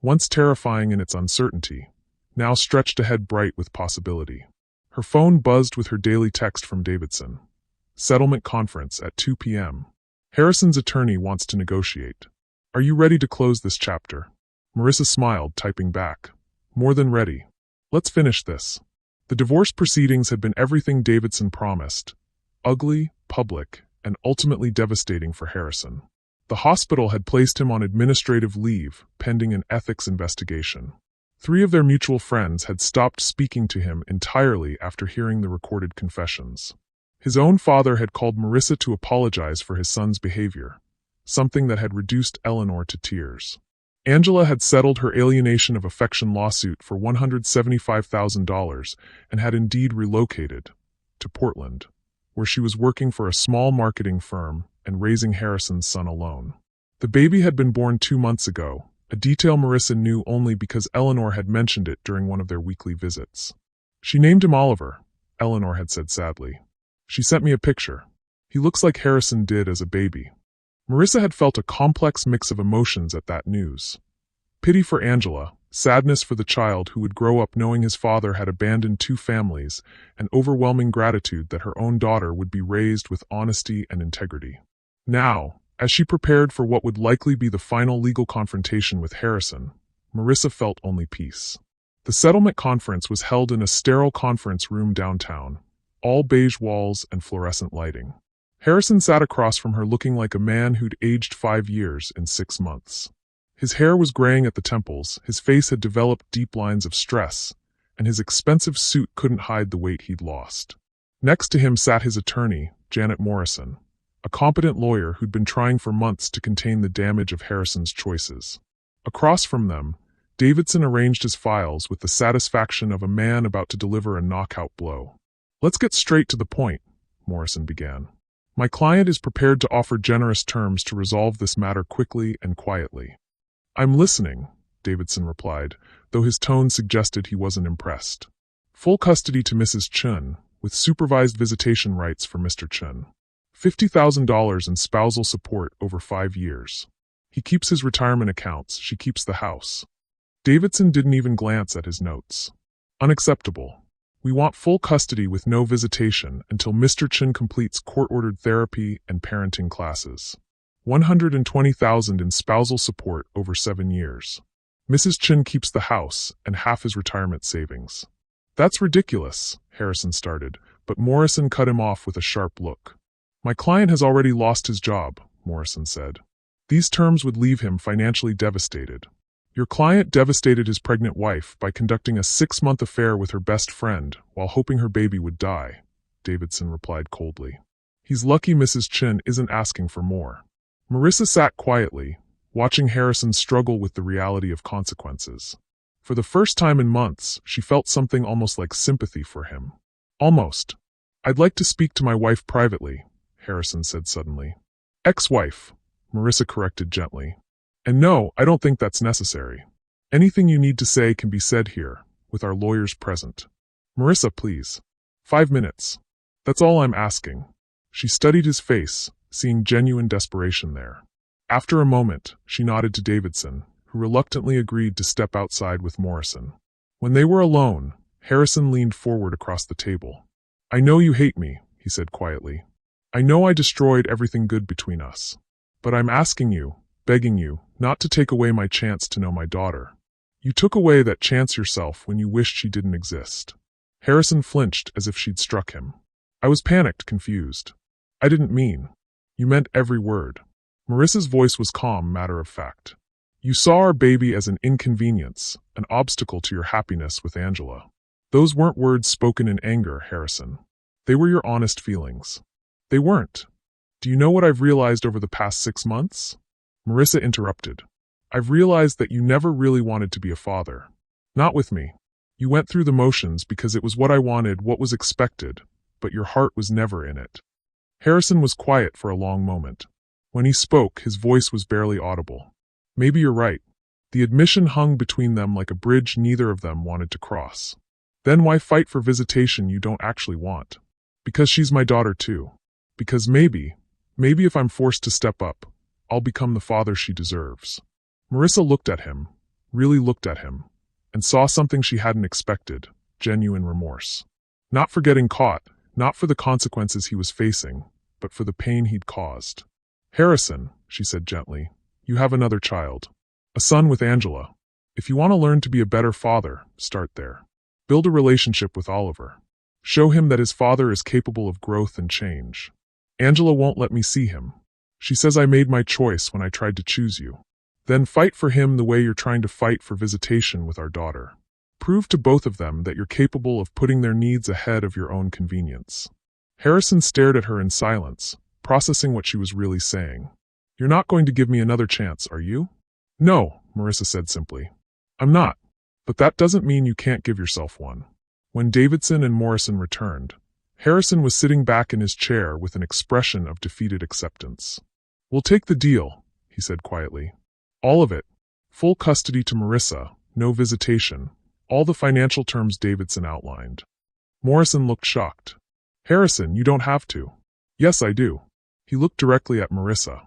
once terrifying in its uncertainty, now stretched ahead bright with possibility. Her phone buzzed with her daily text from Davidson. Settlement conference at 2 p.m. Harrison's attorney wants to negotiate. Are you ready to close this chapter? Marissa smiled, typing back. More than ready. Let's finish this. The divorce proceedings had been everything Davidson promised. Ugly, public, and ultimately devastating for Harrison. The hospital had placed him on administrative leave, pending an ethics investigation. 3 of their mutual friends had stopped speaking to him entirely after hearing the recorded confessions. His own father had called Marissa to apologize for his son's behavior, something that had reduced Eleanor to tears. Angela had settled her alienation of affection lawsuit for $175,000 and had indeed relocated to Portland, where she was working for a small marketing firm and raising Harrison's son alone. The baby had been born 2 months ago, a detail Marissa knew only because Eleanor had mentioned it during one of their weekly visits. She named him Oliver, Eleanor had said sadly. She sent me a picture. He looks like Harrison did as a baby. Marissa had felt a complex mix of emotions at that news. Pity for Angela, sadness for the child who would grow up knowing his father had abandoned 2 families, and overwhelming gratitude that her own daughter would be raised with honesty and integrity. Now, as she prepared for what would likely be the final legal confrontation with Harrison, Marissa felt only peace. The settlement conference was held in a sterile conference room downtown, all beige walls and fluorescent lighting. Harrison sat across from her looking like a man who'd aged 5 years in 6 months. His hair was graying at the temples, his face had developed deep lines of stress, and his expensive suit couldn't hide the weight he'd lost. Next to him sat his attorney, Janet Morrison, a competent lawyer who'd been trying for months to contain the damage of Harrison's choices. Across from them, Davidson arranged his files with the satisfaction of a man about to deliver a knockout blow. Let's get straight to the point, Morrison began. My client is prepared to offer generous terms to resolve this matter quickly and quietly. I'm listening, Davidson replied, though his tone suggested he wasn't impressed. Full custody to Mrs. Chen, with supervised visitation rights for Mr. Chen. $50,000 in spousal support over 5 years. He keeps his retirement accounts, she keeps the house. Davidson didn't even glance at his notes. Unacceptable. We want full custody with no visitation until Mr. Chen completes court-ordered therapy and parenting classes. $120,000 in spousal support over 7 years. Mrs. Chen keeps the house and half his retirement savings. That's ridiculous, Harrison started, but Morrison cut him off with a sharp look. My client has already lost his job, Morrison said. These terms would leave him financially devastated. Your client devastated his pregnant wife by conducting a 6-month affair with her best friend while hoping her baby would die, Davidson replied coldly. He's lucky Mrs. Chen isn't asking for more. Marissa sat quietly, watching Harrison struggle with the reality of consequences. For the first time in months, she felt something almost like sympathy for him. Almost. I'd like to speak to my wife privately, Harrison said suddenly. Ex-wife, Marissa corrected gently. And no, I don't think that's necessary. Anything you need to say can be said here, with our lawyers present. Marissa, please. 5 minutes. That's all I'm asking. She studied his face, seeing genuine desperation there. After a moment, she nodded to Davidson, who reluctantly agreed to step outside with Morrison. When they were alone, Harrison leaned forward across the table. I know you hate me, he said quietly. I know I destroyed everything good between us. But I'm asking you, begging you, not to take away my chance to know my daughter. You took away that chance yourself when you wished she didn't exist. Harrison flinched as if she'd struck him. I was panicked, confused. I didn't mean. You meant every word. Marissa's voice was calm, matter of fact. You saw our baby as an inconvenience, an obstacle to your happiness with Angela. Those weren't words spoken in anger, Harrison. They were your honest feelings. They weren't. Do you know what I've realized over the past 6 months? Marissa interrupted. I've realized that you never really wanted to be a father. Not with me. You went through the motions because it was what I wanted, what was expected, but your heart was never in it. Harrison was quiet for a long moment. When he spoke, his voice was barely audible. Maybe you're right. The admission hung between them like a bridge neither of them wanted to cross. Then why fight for visitation you don't actually want? Because she's my daughter too. Because maybe if I'm forced to step up, I'll become the father she deserves. Marissa looked at him, really looked at him, and saw something she hadn't expected, genuine remorse. Not for getting caught, not for the consequences he was facing, but for the pain he'd caused. Harrison, she said gently, you have another child. A son with Angela. If you want to learn to be a better father, start there. Build a relationship with Oliver. Show him that his father is capable of growth and change. Angela won't let me see him. She says I made my choice when I tried to choose you. Then fight for him the way you're trying to fight for visitation with our daughter. Prove to both of them that you're capable of putting their needs ahead of your own convenience. Harrison stared at her in silence, processing what she was really saying. You're not going to give me another chance, are you? No, Marissa said simply. I'm not. But that doesn't mean you can't give yourself one. When Davidson and Morrison returned, Harrison was sitting back in his chair with an expression of defeated acceptance. We'll take the deal, he said quietly. All of it. Full custody to Marissa, no visitation, all the financial terms Davidson outlined. Morrison looked shocked. Harrison, you don't have to. Yes, I do. He looked directly at Marissa.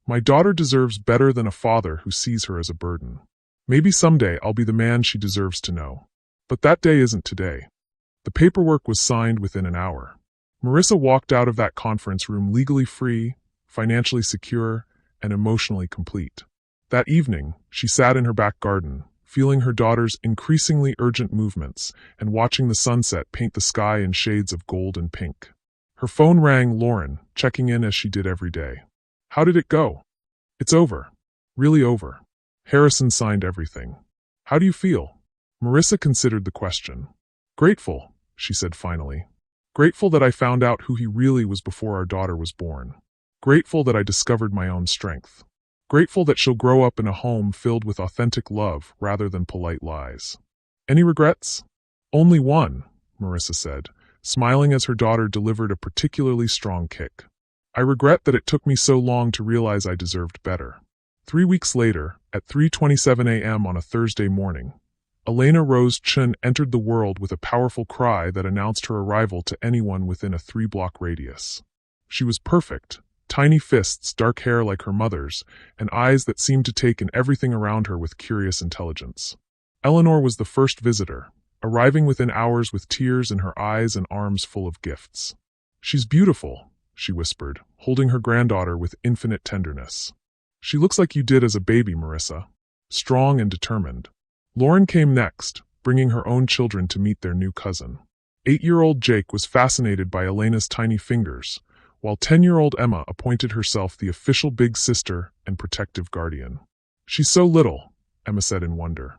My daughter deserves better than a father who sees her as a burden. Maybe someday I'll be the man she deserves to know. But that day isn't today. The paperwork was signed within an hour. Marissa walked out of that conference room legally free, financially secure, and emotionally complete. That evening, she sat in her back garden, feeling her daughter's increasingly urgent movements and watching the sunset paint the sky in shades of gold and pink. Her phone rang, Lauren, checking in as she did every day. How did it go? It's over. Really over. Harrison signed everything. How do you feel? Marissa considered the question. Grateful, she said finally. Grateful that I found out who he really was before our daughter was born. Grateful that I discovered my own strength. Grateful that she'll grow up in a home filled with authentic love rather than polite lies. Any regrets? Only one, Marissa said, smiling as her daughter delivered a particularly strong kick. I regret that it took me so long to realize I deserved better. 3 weeks later, at 3:27 a.m. on a Thursday morning, Elena Rose Chun entered the world with a powerful cry that announced her arrival to anyone within a 3-block radius. She was perfect. Tiny fists, dark hair like her mother's, and eyes that seemed to take in everything around her with curious intelligence. Eleanor was the first visitor, arriving within hours with tears in her eyes and arms full of gifts. She's beautiful, she whispered, holding her granddaughter with infinite tenderness. She looks like you did as a baby, Marissa. Strong and determined. Lauren came next, bringing her own children to meet their new cousin. 8-year-old Jake was fascinated by Elena's tiny fingers, while 10-year-old Emma appointed herself the official big sister and protective guardian. She's so little, Emma said in wonder.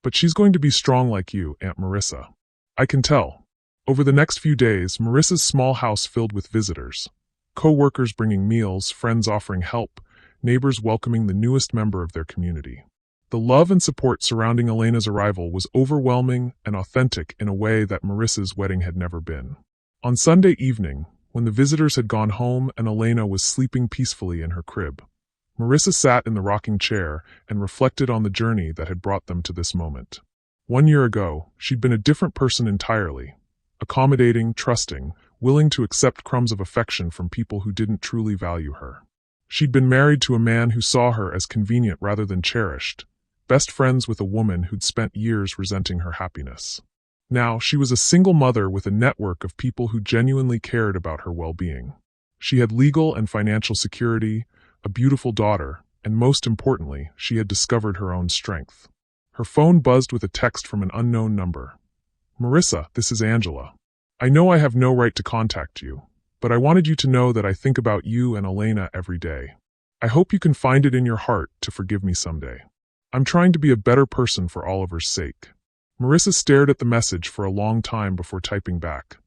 But she's going to be strong like you, Aunt Marissa. I can tell. Over the next few days, Marissa's small house filled with visitors. Co-workers bringing meals, friends offering help, neighbors welcoming the newest member of their community. The love and support surrounding Elena's arrival was overwhelming and authentic in a way that Marissa's wedding had never been. On Sunday evening, when the visitors had gone home and Elena was sleeping peacefully in her crib, Marissa sat in the rocking chair and reflected on the journey that had brought them to this moment. 1 year ago, she'd been a different person entirely. Accommodating, trusting, willing to accept crumbs of affection from people who didn't truly value her. She'd been married to a man who saw her as convenient rather than cherished, best friends with a woman who'd spent years resenting her happiness. Now, she was a single mother with a network of people who genuinely cared about her well-being. She had legal and financial security, a beautiful daughter, and most importantly, she had discovered her own strength. Her phone buzzed with a text from an unknown number. "Marissa, this is Angela. I know I have no right to contact you, but I wanted you to know that I think about you and Elena every day. I hope you can find it in your heart to forgive me someday. I'm trying to be a better person for Oliver's sake." Marissa stared at the message for a long time before typing back.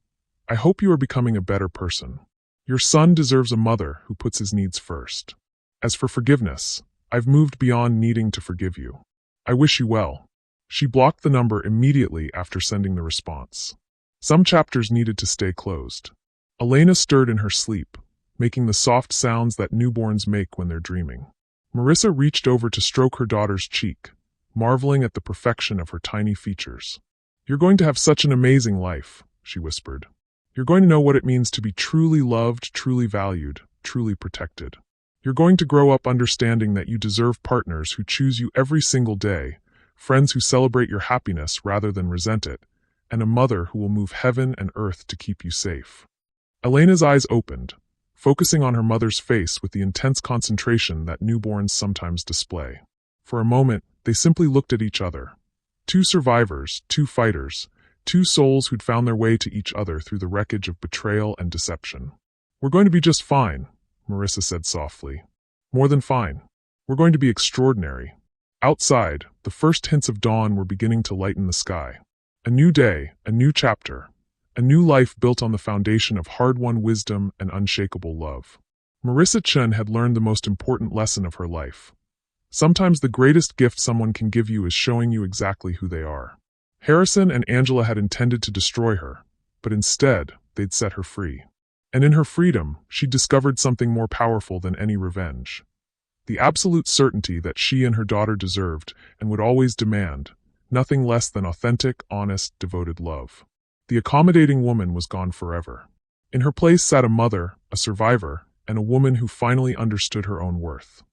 "I hope you are becoming a better person. Your son deserves a mother who puts his needs first. As for forgiveness, I've moved beyond needing to forgive you. I wish you well." She blocked the number immediately after sending the response. Some chapters needed to stay closed. Elena stirred in her sleep, making the soft sounds that newborns make when they're dreaming. Marissa reached over to stroke her daughter's cheek, marveling at the perfection of her tiny features. "You're going to have such an amazing life," she whispered. "You're going to know what it means to be truly loved, truly valued, truly protected. You're going to grow up understanding that you deserve partners who choose you every single day, friends who celebrate your happiness rather than resent it, and a mother who will move heaven and earth to keep you safe." Elena's eyes opened, focusing on her mother's face with the intense concentration that newborns sometimes display. For a moment, they simply looked at each other. Two survivors, two fighters, two souls who'd found their way to each other through the wreckage of betrayal and deception. "We're going to be just fine," Marissa said softly. "More than fine. We're going to be extraordinary." Outside, the first hints of dawn were beginning to lighten the sky. A new day, a new chapter, a new life built on the foundation of hard-won wisdom and unshakable love. Marissa Chen had learned the most important lesson of her life. Sometimes the greatest gift someone can give you is showing you exactly who they are. Harrison and Angela had intended to destroy her, but instead, they'd set her free. And in her freedom, she discovered something more powerful than any revenge. The absolute certainty that she and her daughter deserved, and would always demand, nothing less than authentic, honest, devoted love. The accommodating woman was gone forever. In her place sat a mother, a survivor, and a woman who finally understood her own worth.